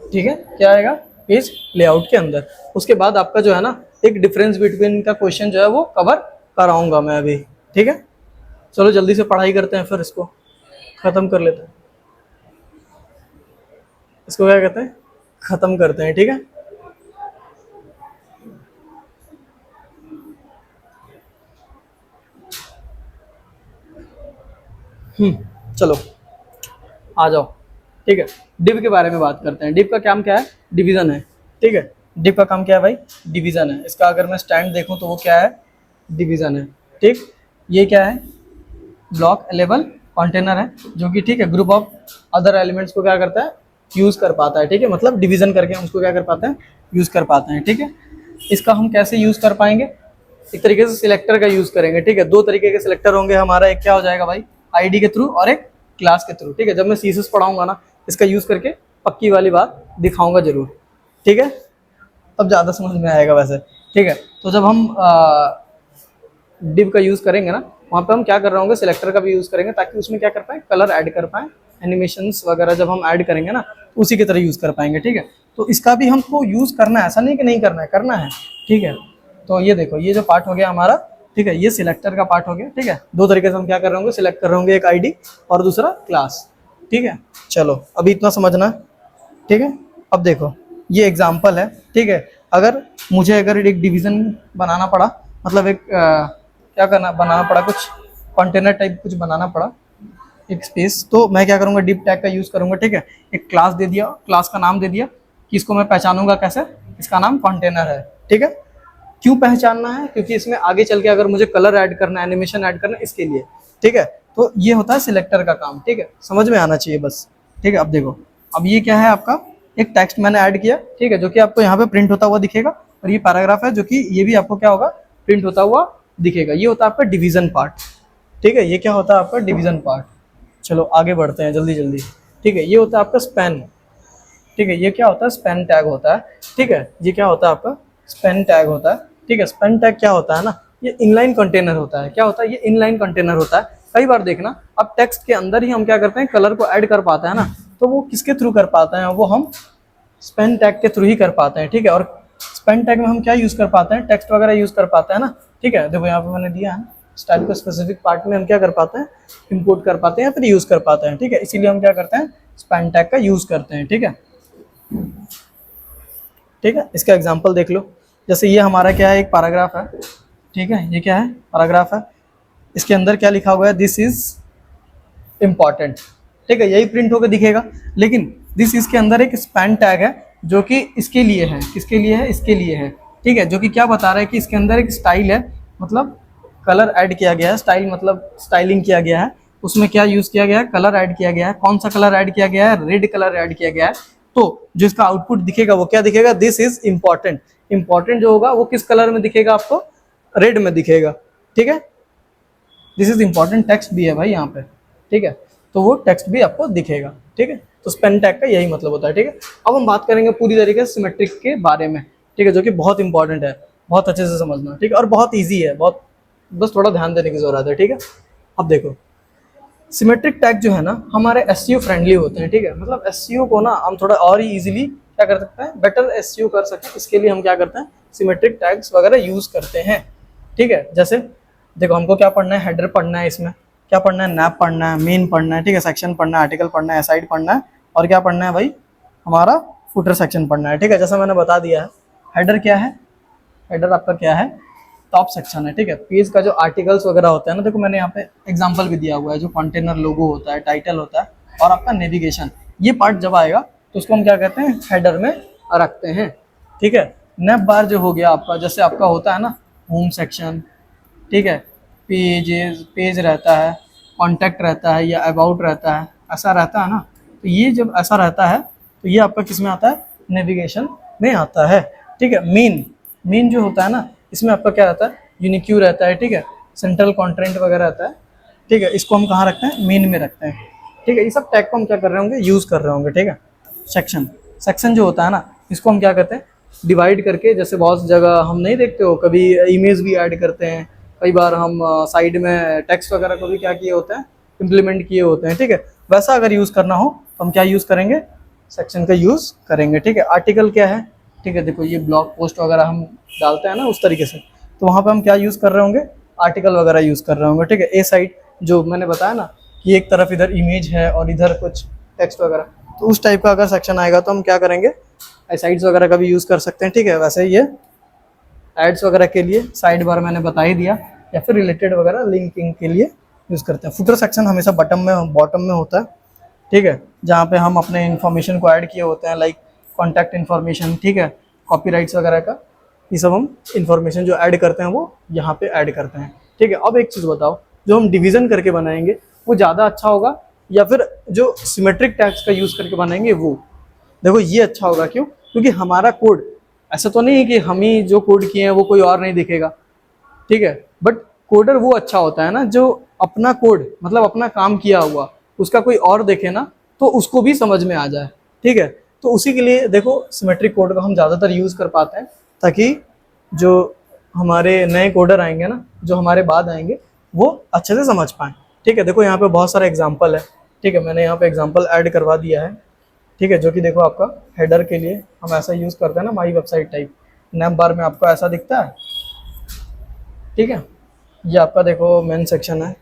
ठीक है, क्या आएगा, पेज लेआउट के अंदर। उसके बाद आपका जो है ना, एक डिफरेंस बिटवीन का क्वेश्चन जो है वो कवर कराऊंगा मैं अभी। ठीक है, चलो जल्दी से पढ़ाई करते हैं, फिर इसको खत्म कर लेते हैं। इसको क्या कहते हैं, खत्म करते हैं। ठीक है, चलो आ जाओ। ठीक है, डिव के बारे में बात करते हैं। डिव का काम क्या है, डिवीजन है। ठीक है, डिव का काम क्या है भाई, डिवीजन है। इसका अगर मैं स्टैंड देखूं तो वो क्या है, डिवीजन है। ठीक, ये क्या है, ब्लॉक लेवल कंटेनर है, जो कि ठीक है, ग्रुप ऑफ अदर एलिमेंट्स को क्या करता है, यूज कर पाता है। ठीक है, मतलब डिवीजन करके हम उसको क्या कर पाते हैं, यूज कर पाते हैं। ठीक है, इसका हम कैसे यूज कर पाएंगे, एक तरीके से सिलेक्टर का यूज करेंगे। ठीक है, दो तरीके के सिलेक्टर होंगे हमारा, एक क्या हो जाएगा भाई, आईडी के थ्रू, और एक क्लास के थ्रू। ठीक है, जब मैं सीएसएस पढ़ाऊंगा ना, इसका यूज करके पक्की वाली बात दिखाऊंगा जरूर। ठीक है, तब ज़्यादा समझ में आएगा वैसे। ठीक है, तो जब हम डिव का यूज़ करेंगे ना, वहाँ पे हम क्या कर रहे होंगे, सिलेक्टर का भी यूज़ करेंगे, ताकि उसमें क्या कर पाए, कलर ऐड कर पाएँ, एनिमेशंस वगैरह जब हम ऐड करेंगे ना, उसी की तरह यूज़ कर पाएंगे। ठीक है, तो इसका भी हमको यूज़ करना है, ऐसा नहीं कि नहीं करना है, करना है। ठीक है, तो ये देखो, ये जो पार्ट हो गया हमारा, ठीक है, ये सिलेक्टर का पार्ट हो गया। ठीक है, दो तरीके से हम क्या कर रहे होंगे, सिलेक्ट कर रहे होंगे, एक आईडी और दूसरा क्लास। ठीक है, चलो अभी इतना समझना। ठीक है, अब देखो ये एग्जाम्पल है। ठीक है, अगर मुझे एक डिवीज़न बनाना पड़ा, मतलब एक क्या करना, बनाना पड़ा कुछ कंटेनर टाइप कुछ बनाना पड़ा, एक स्पेस, तो मैं क्या करूँगा, डिव टैग का यूज़ करूँगा। ठीक है, एक क्लास दे दिया, क्लास का नाम दे दिया, कि इसको मैं पहचानूंगा कैसे, इसका नाम कंटेनर है। ठीक है, क्यों पहचानना है, क्योंकि इसमें आगे चल के अगर मुझे कलर ऐड करना है, एनिमेशन ऐड करना है, इसके लिए। ठीक है, तो ये होता है सिलेक्टर का काम। ठीक है, समझ में आना चाहिए बस। ठीक है, अब देखो, अब ये क्या है, आपका एक टेक्स्ट मैंने ऐड किया। ठीक है, जो कि आपको यहाँ पे प्रिंट होता हुआ दिखेगा, और ये पैराग्राफ है, जो कि ये भी आपको क्या होगा, प्रिंट होता हुआ दिखेगा। ये होता है आपका डिवीजन पार्ट। ठीक है, ये क्या होता है आपका डिवीजन पार्ट। चलो आगे बढ़ते हैं जल्दी जल्दी। ठीक है, ये होता है आपका स्पैन। ठीक है, ये क्या होता है, स्पैन टैग होता है। ठीक है, ये क्या होता है आपका, स्पैन टैग होता है। ठीक है, स्पैन टैग क्या होता है ना, ये इनलाइन कंटेनर होता है। क्या होता है, ये इनलाइन कंटेनर होता है। कई बार देखना, अब टेक्स्ट के अंदर ही हम क्या करते हैं, कलर को ऐड कर पाते हैं ना, तो वो किसके थ्रू कर पाते हैं, वो हम स्पैन टैग के थ्रू ही कर पाते हैं। ठीक है, और स्पैन टैग में हम क्या यूज कर पाते हैं, टेक्स्ट वगैरह यूज कर पाते हैं ना। ठीक है, देखो यहाँ पे मैंने दिया है, स्टाइल को स्पेसिफिक पार्ट में हम क्या कर पाते हैं, इंपोर्ट कर पाते हैं या फिर यूज़ कर पाते हैं, ठीक है। इसीलिए हम क्या करते हैं, स्पैन टैग का यूज़ करते हैं, ठीक है। ठीक है, इसका एग्जांपल देख लो। जैसे ये हमारा क्या है, एक पैराग्राफ है, ठीक है। ये क्या है, पैराग्राफ है। इसके अंदर क्या लिखा हुआ है, दिस इज इम्पॉर्टेंट, ठीक है। यही प्रिंट होकर दिखेगा, लेकिन दिस इसके अंदर एक स्पैन टैग है जो कि इसके लिए है, किसके लिए है, इसके लिए है, ठीक है। जो कि क्या बता रहा है कि इसके अंदर एक स्टाइल है, मतलब कलर ऐड किया गया है। स्टाइल मतलब स्टाइलिंग किया गया है, उसमें क्या यूज़ किया गया है, कलर ऐड किया गया है। कौन सा कलर ऐड किया गया है, रेड कलर ऐड किया गया है। तो जो इसका आउटपुट दिखेगा वो क्या दिखेगा, दिस इज इम्पॉर्टेंट। इंपॉर्टेंट जो होगा वो किस कलर में दिखेगा आपको, रेड में दिखेगा, ठीक है। दिस इज इम्पॉर्टेंट टेक्स्ट भी है भाई यहाँ पे, ठीक है। तो वो टेक्स्ट भी आपको दिखेगा, ठीक है। तो स्पेन टैग का यही मतलब होता है, ठीक है। अब हम बात करेंगे पूरी तरीके से सिमेट्रिक के बारे में, ठीक है, जो कि बहुत इंपॉर्टेंट है, बहुत अच्छे से समझना, ठीक है। और बहुत ईजी है, बहुत बस थोड़ा ध्यान देने की जरूरत है, ठीक है। अब देखो, सिमेट्रिक टैग जो है ना हमारे एसईओ फ्रेंडली होते हैं, ठीक है। मतलब एसईओ को ना हम थोड़ा और ही इजीली क्या कर सकते हैं, बेटर एसईओ कर सकते हैं। इसके लिए हम क्या करते हैं, सिमेट्रिक टैग्स वगैरह यूज करते हैं, ठीक है। जैसे देखो, हमको क्या पढ़ना है, हेडर पढ़ना है, इसमें क्या पढ़ना है, नैप पढ़ना है, मेन पढ़ना है, ठीक है, सेक्शन पढ़ना है, आर्टिकल पढ़ना है, एसाइड पढ़ना है, और क्या पढ़ना है भाई, हमारा फुटर सेक्शन पढ़ना है, ठीक है। जैसा मैंने बता दिया है, हेडर क्या है, हेडर आपका क्या है, टॉप सेक्शन है, ठीक है। पेज का जो आर्टिकल्स वगैरह होता है ना, देखो मैंने यहाँ पे एग्जांपल भी दिया हुआ है, जो कंटेनर लोगो होता है, टाइटल होता है, और आपका नेविगेशन, ये पार्ट जब आएगा तो उसको हम क्या कहते हैं, हेडर में रखते हैं, ठीक है। नैप बार जो हो गया आपका, जैसे आपका होता है ना होम सेक्शन, ठीक है, पेज रहता है, कॉन्टैक्ट रहता है, या अबाउट रहता है, ऐसा रहता है ना। तो ये जब ऐसा रहता है तो ये आपका किस में आता है, नेविगेशन में आता है, ठीक है। मेन जो होता है ना, इसमें आपका क्या रहता है, यूनिक्यू रहता है, ठीक है, सेंट्रल कंटेंट वगैरह रहता है, ठीक है। इसको हम कहाँ रखते हैं, मेन में रखते हैं, ठीक है। ये सब टैग को हम क्या कर रहे होंगे, यूज़ कर रहे होंगे, ठीक है। सेक्शन जो होता है ना, इसको हम क्या करते हैं, डिवाइड करके, जैसे बहुत जगह हम नहीं देखते हो, कभी इमेज भी ऐड करते हैं, कई बार हम साइड में टेक्स्ट वगैरह को भी क्या किए होते हैं, इम्प्लीमेंट किए होते हैं, ठीक है। वैसा अगर यूज़ करना हो तो हम क्या यूज़ करेंगे, सेक्शन का यूज़ करेंगे, ठीक है। आर्टिकल क्या है, ठीक है, देखो ये ब्लॉग पोस्ट वगैरह हम डालते हैं ना उस तरीके से, तो वहाँ पे हम क्या यूज़ कर रहे होंगे, आर्टिकल वगैरह यूज़ कर रहे होंगे, ठीक है। ए साइड जो मैंने बताया ना कि एक तरफ इधर इमेज है और इधर कुछ टेक्स्ट वगैरह, तो उस टाइप का अगर सेक्शन आएगा तो हम क्या करेंगे, ए साइड्स वगैरह का भी यूज़ कर सकते हैं, ठीक है। वैसे ये एड्स वगैरह के लिए साइड बार मैंने बता ही दिया, या फिर रिलेटेड वगैरह लिंकिंग के लिए यूज़ करते हैं। फुटर सेक्शन हमेशा बॉटम में होता है, ठीक है, जहाँ पे हम अपने इन्फॉर्मेशन को ऐड किए होते हैं, लाइक कॉन्टैक्ट इन्फॉर्मेशन, ठीक है, कॉपीराइट्स वगैरह का, ये सब हम इन्फॉर्मेशन जो ऐड करते हैं वो यहाँ पे ऐड करते हैं, ठीक है। अब एक चीज़ बताओ, जो हम डिवीज़न करके बनाएंगे वो ज़्यादा अच्छा होगा, या फिर जो सिमेट्रिक टैग्स का यूज़ करके बनाएंगे वो, देखो ये अच्छा होगा। क्यों, क्योंकि हमारा कोड ऐसा तो नहीं है कि हम ही जो कोड किए हैं वो कोई और नहीं दिखेगा, ठीक है। बट कोडर वो अच्छा होता है ना जो अपना कोड, मतलब अपना काम किया हुआ, उसका कोई और देखे ना तो उसको भी समझ में आ जाए, ठीक है। तो उसी के लिए देखो सिमेट्रिक कोड का हम ज़्यादातर यूज़ कर पाते हैं, ताकि जो हमारे नए कोडर आएंगे ना, जो हमारे बाद आएंगे, वो अच्छे से समझ पाएँ, ठीक है। देखो यहाँ पे बहुत सारे एग्जाम्पल है, ठीक है, मैंने यहाँ पे एग्जाम्पल ऐड करवा दिया है, ठीक है। जो कि देखो आपका हेडर के लिए हम ऐसा यूज़ करते हैं ना, माई वेबसाइट टाइप, नैप बार में आपको ऐसा दिखता है, ठीक है। ये आपका देखो मेन सेक्शन है,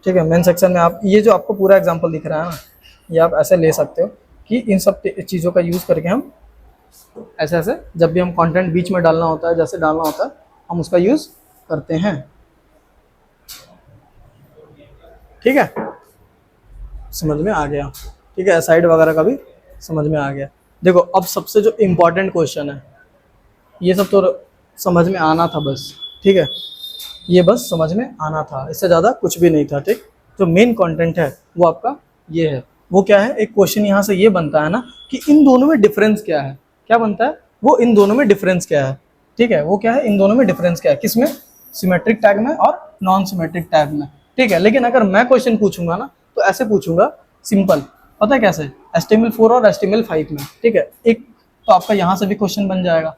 ठीक है। मेन सेक्शन में आप ये जो आपको पूरा एग्जांपल दिख रहा है ना, ये आप ऐसे ले सकते हो कि इन सब चीज़ों का यूज़ करके हम ऐसे ऐसे जब भी हम कंटेंट बीच में डालना होता है, जैसे डालना होता है, हम उसका यूज़ करते हैं, ठीक है। समझ में आ गया, ठीक है। साइड वगैरह का भी समझ में आ गया। देखो अब सबसे जो इम्पोर्टेंट क्वेश्चन है, ये सब तो समझ में आना था बस, ठीक है, ये बस समझ में आना था, इससे ज़्यादा कुछ भी नहीं था, ठीक। जो मेन कंटेंट है वो आपका ये है। वो क्या है, एक क्वेश्चन यहाँ से ये बनता है ना कि इन दोनों में डिफरेंस क्या है, क्या बनता है वो, इन दोनों में डिफरेंस क्या है, ठीक है। वो क्या है, इन दोनों में डिफरेंस क्या है, किसमें, सिमेट्रिक टैग में और नॉन सिमेट्रिक टैग में, ठीक है। लेकिन अगर मैं क्वेश्चन पूछूंगा ना तो ऐसे पूछूंगा, सिंपल, पता है कैसे, HTML4 और HTML5 में, ठीक है। एक तो आपका यहाँ से भी क्वेश्चन बन जाएगा,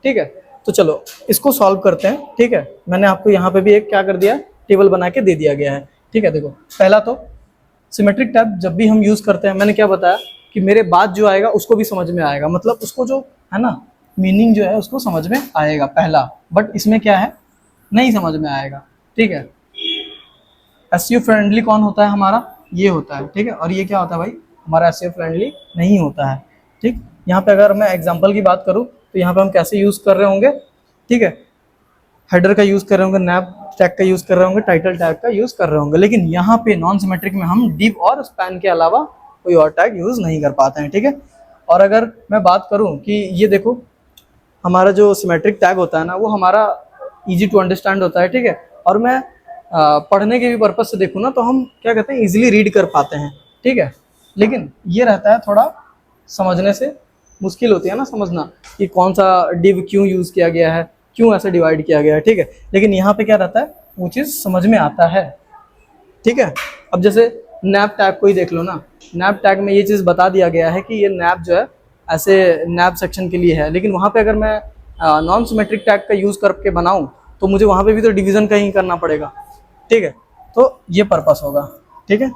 ठीक है। तो चलो इसको सॉल्व करते हैं, ठीक है। मैंने आपको यहाँ पे भी एक क्या कर दिया, टेबल बना के दे दिया गया है, ठीक है। देखो पहला तो सिमेट्रिक टैग जब भी हम यूज़ करते हैं, मैंने क्या बताया कि मेरे बाद जो आएगा उसको भी समझ में आएगा, मतलब उसको जो है ना मीनिंग जो है उसको समझ में आएगा पहला, बट इसमें क्या है, नहीं समझ में आएगा, ठीक है। एसईओ फ्रेंडली कौन होता है हमारा, ये होता है, ठीक है। और ये क्या होता है भाई, हमारा एसईओ फ्रेंडली नहीं होता है, ठीक। यहाँ पे अगर मैं एग्जांपल की बात करूँ तो यहाँ पे हम कैसे यूज़ कर रहे होंगे, ठीक है, हेडर का यूज़ कर रहे होंगे, नैप टैग का यूज़ कर रहे होंगे, टाइटल टैग का यूज़ कर रहे होंगे। लेकिन यहाँ पे नॉन सिमेट्रिक में हम डिव और स्पैन के अलावा कोई और टैग यूज़ नहीं कर पाते हैं, ठीक है। और अगर मैं बात करूँ कि ये देखो हमारा जो सिमेट्रिक टैग होता है ना, वो हमारा ईजी टू अंडरस्टैंड होता है, ठीक है। और मैं पढ़ने के भी पर्पज से देखूँ ना, तो हम क्या कहते हैं, ईजिली रीड कर पाते हैं, ठीक है। लेकिन ये रहता है थोड़ा समझने से मुश्किल होती है ना समझना, कि कौन सा डिव क्यों यूज़ किया गया है, क्यों ऐसे डिवाइड किया गया है, ठीक है। लेकिन यहाँ पे क्या रहता है, वो चीज़ समझ में आता है, ठीक है। अब जैसे नैप टैग को ही देख लो ना, नैप टैग में ये चीज़ बता दिया गया है कि ये नैप जो है ऐसे नैप सेक्शन के लिए है। लेकिन वहाँ पे अगर मैं नॉन सिमेट्रिक टैग का यूज़ करके बनाऊँ तो मुझे वहाँ पे भी तो डिवीज़न का ही करना पड़ेगा, ठीक है। तो ये पर्पस होगा, ठीक है।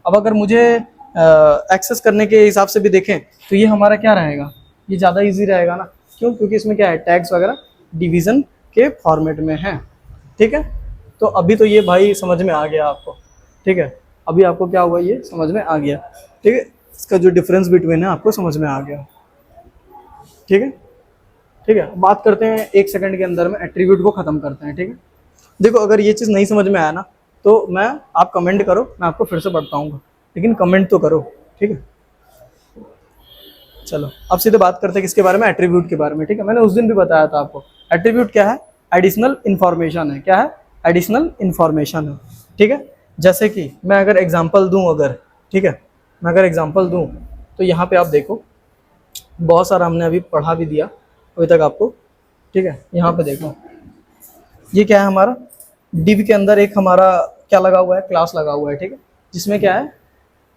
अब अगर मुझे एक्सेस करने के हिसाब से भी देखें तो ये हमारा क्या रहेगा, ये ज़्यादा इजी रहेगा ना, क्यों, क्योंकि इसमें क्या है, टैग्स वगैरह डिवीज़न के फॉर्मेट में है, ठीक है। तो अभी तो ये भाई समझ में आ गया आपको, ठीक है। अभी आपको क्या हुआ, ये समझ में आ गया, ठीक है। इसका जो डिफरेंस बिटवीन है आपको समझ में आ गया, ठीक है, ठीक है। बात करते हैं 1 सेकंड के अंदर में एट्रीब्यूट को ख़त्म करते हैं, ठीक है। देखो अगर ये चीज़ नहीं समझ में आया ना तो आप कमेंट करो, मैं आपको फिर से बताऊंगा, लेकिन कमेंट तो करो, ठीक है। चलो अब सीधे बात करते हैं किसके बारे में, एट्रीब्यूट के बारे में, ठीक है। मैंने उस दिन भी बताया था आपको, एट्रीब्यूट क्या है, एडिशनल इन्फॉर्मेशन है। क्या है, एडिशनल इन्फॉर्मेशन है, ठीक है। जैसे कि मैं अगर एग्जांपल दूं, अगर, ठीक है, मैं अगर एग्जांपल दूं तो यहाँ पे आप देखो बहुत सारा हमने अभी पढ़ा भी दिया अभी तक आपको, ठीक है। यहाँ पे देखो ये क्या है, हमारा डिव के अंदर एक हमारा क्या लगा हुआ है, क्लास लगा हुआ है, ठीक है, जिसमें क्या है,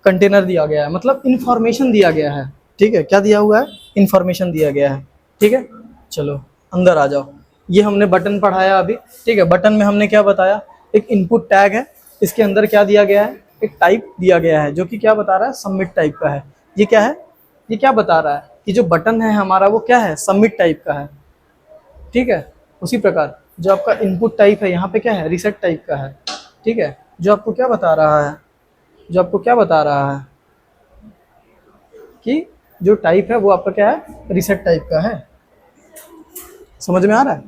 कंटेनर दिया गया है, मतलब इंफॉर्मेशन दिया गया है, ठीक है। क्या दिया हुआ है, इंफॉर्मेशन दिया गया है, ठीक है। चलो अंदर आ जाओ, ये हमने बटन पढ़ाया अभी, ठीक है। बटन में हमने क्या बताया, एक इनपुट टैग है, इसके अंदर क्या दिया गया है, एक टाइप दिया गया है जो कि क्या बता रहा है, सबमिट टाइप का है। ये क्या है, ये क्या बता रहा है कि जो बटन है हमारा वो क्या है, सबमिट टाइप का है, ठीक है। उसी प्रकार जो आपका इनपुट टाइप है यहाँ पे क्या है, रीसेट टाइप का है, ठीक है। जो आपको क्या बता रहा है, जो आपको क्या बता रहा है कि जो टाइप है वो आपका क्या है, रीसेट टाइप का है। समझ में आ रहा है।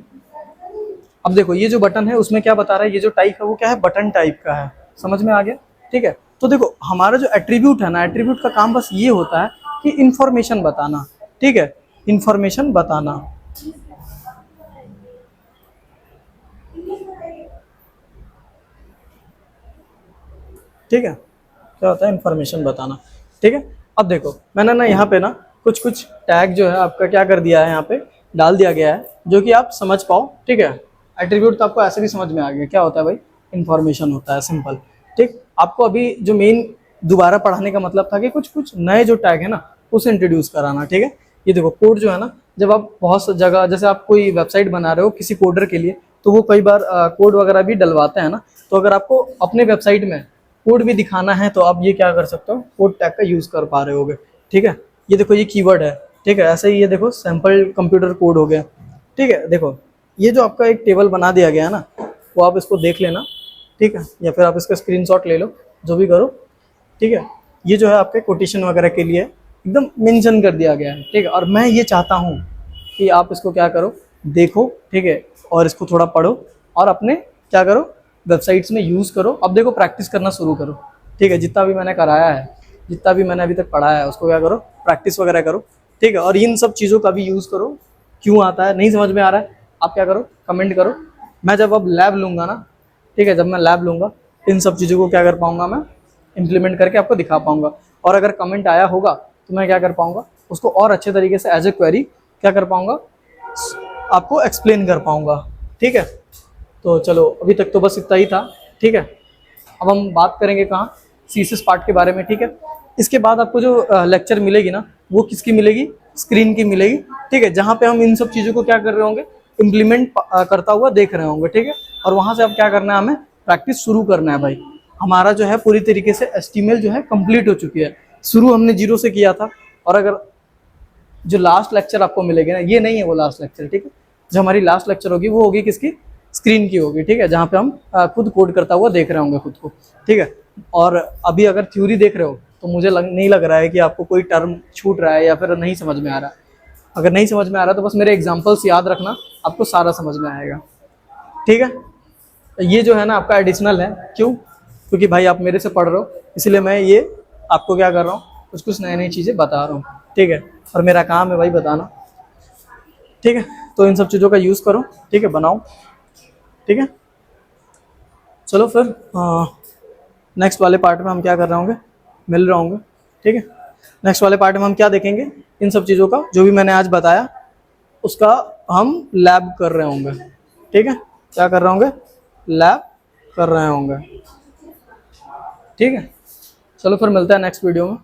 अब देखो ये जो बटन है उसमें क्या बता रहा है, ये जो टाइप है वो क्या है, बटन टाइप का है। समझ में आ गया, ठीक है। तो देखो हमारा जो एट्रीब्यूट है ना, एट्रीब्यूट का काम बस ये होता है कि इंफॉर्मेशन बताना, ठीक है, इंफॉर्मेशन बताना, ठीक है। क्या होता है, इंफॉर्मेशन बताना, ठीक है। अब देखो मैंने ना यहाँ पे ना कुछ टैग जो है आपका क्या कर दिया है, यहाँ पे डाल दिया गया है जो कि आप समझ पाओ, ठीक है। एट्रीब्यूट तो आपको ऐसे भी समझ में आ गया, क्या होता है भाई, इंफॉर्मेशन होता है, सिंपल, ठीक। आपको अभी जो मेन दोबारा पढ़ाने का मतलब था कि कुछ नए जो टैग है ना उसे इंट्रोड्यूस कराना, ठीक है। ये देखो कोड जो है ना, जब आप बहुत सी जगह, जैसे आप कोई वेबसाइट बना रहे हो किसी कोडर के लिए, तो वो कई बार कोड वगैरह भी डलवाते हैं ना। तो अगर आपको अपने वेबसाइट में कोड भी दिखाना है तो आप ये क्या कर सकते हो, कोड टैग का यूज़ कर पा रहे होगे, ठीक है। ये देखो ये कीवर्ड है, ठीक है। ऐसे ही ये देखो सैम्पल कंप्यूटर कोड हो गया, ठीक है। देखो ये जो आपका एक टेबल बना दिया गया है ना, वो आप इसको देख लेना, ठीक है, या फिर आप इसका स्क्रीनशॉट ले लो, जो भी करो, ठीक है। ये जो है आपके कोटेशन वगैरह के लिए एकदम मेंशन कर दिया गया है, ठीक है। और मैं ये चाहता हूँ कि आप इसको क्या करो, देखो, ठीक है, और इसको थोड़ा पढ़ो और अपने क्या करो, वेबसाइट्स में यूज़ करो। अब देखो प्रैक्टिस करना शुरू करो, ठीक है। जितना भी मैंने कराया है, जितना भी मैंने अभी तक पढ़ाया है, उसको क्या करो, प्रैक्टिस वगैरह करो, ठीक है। और इन सब चीज़ों का भी यूज़ करो। क्यों आता है, नहीं समझ में आ रहा है, आप क्या करो, कमेंट करो। मैं जब अब लैब लूँगा ना, ठीक है, जब मैं लैब लूँगा इन सब चीज़ों को क्या कर पाऊँगा, मैं इम्प्लीमेंट करके आपको दिखा पाऊँगा। और अगर कमेंट आया होगा तो मैं क्या कर पाऊँगा, उसको और अच्छे तरीके से एज ए क्वेरी क्या कर पाऊँगा, आपको एक्सप्लेन कर पाऊँगा, ठीक है। तो चलो अभी तक तो बस इतना ही था, ठीक है। अब हम बात करेंगे कहाँ, सीएसएस पार्ट के बारे में, ठीक है। इसके बाद आपको जो लेक्चर मिलेगी ना, वो किसकी मिलेगी, स्क्रीन की मिलेगी, ठीक है, जहाँ पे हम इन सब चीज़ों को क्या कर रहे होंगे, इम्प्लीमेंट करता हुआ देख रहे होंगे, ठीक है। और वहाँ से अब क्या करना है, हमें प्रैक्टिस शुरू करना है भाई। हमारा जो है पूरी तरीके से HTML जो है कंप्लीट हो चुकी है। शुरू हमने 0 से किया था, और अगर जो लास्ट लेक्चर आपको मिलेगी ना, ये नहीं है वो लास्ट लेक्चर, ठीक है। जो हमारी लास्ट लेक्चर होगी वो होगी किसकी, स्क्रीन की होगी, ठीक है, जहाँ पे हम खुद कोड करता हुआ देख रहे होंगे खुद को, ठीक है। और अभी अगर थ्योरी देख रहे हो तो मुझे नहीं लग रहा है कि आपको कोई टर्म छूट रहा है या फिर नहीं समझ में आ रहा है। अगर नहीं समझ में आ रहा तो बस मेरे एग्जाम्पल्स याद रखना, आपको सारा समझ में आएगा, ठीक है। ये जो है ना आपका एडिशनल है, क्यों? क्योंकि भाई आप मेरे से पढ़ रहे हो, इसलिए मैं ये आपको क्या कर रहा हूँ, कुछ कुछ नई नई चीज़ें बता रहा हूँ, ठीक है। और मेरा काम है भाई बताना, ठीक है। तो इन सब चीज़ों का यूज़ करो, ठीक है, बनाओ, ठीक है। चलो फिर नेक्स्ट वाले पार्ट में हम क्या कर रहे होंगे, मिल रहे होंगे, ठीक है। नेक्स्ट वाले पार्ट में हम क्या देखेंगे, इन सब चीज़ों का जो भी मैंने आज बताया उसका हम लैब कर रहे होंगे, ठीक है। क्या कर रहे होंगे, लैब कर रहे होंगे, ठीक है। चलो फिर मिलते हैं नेक्स्ट वीडियो में।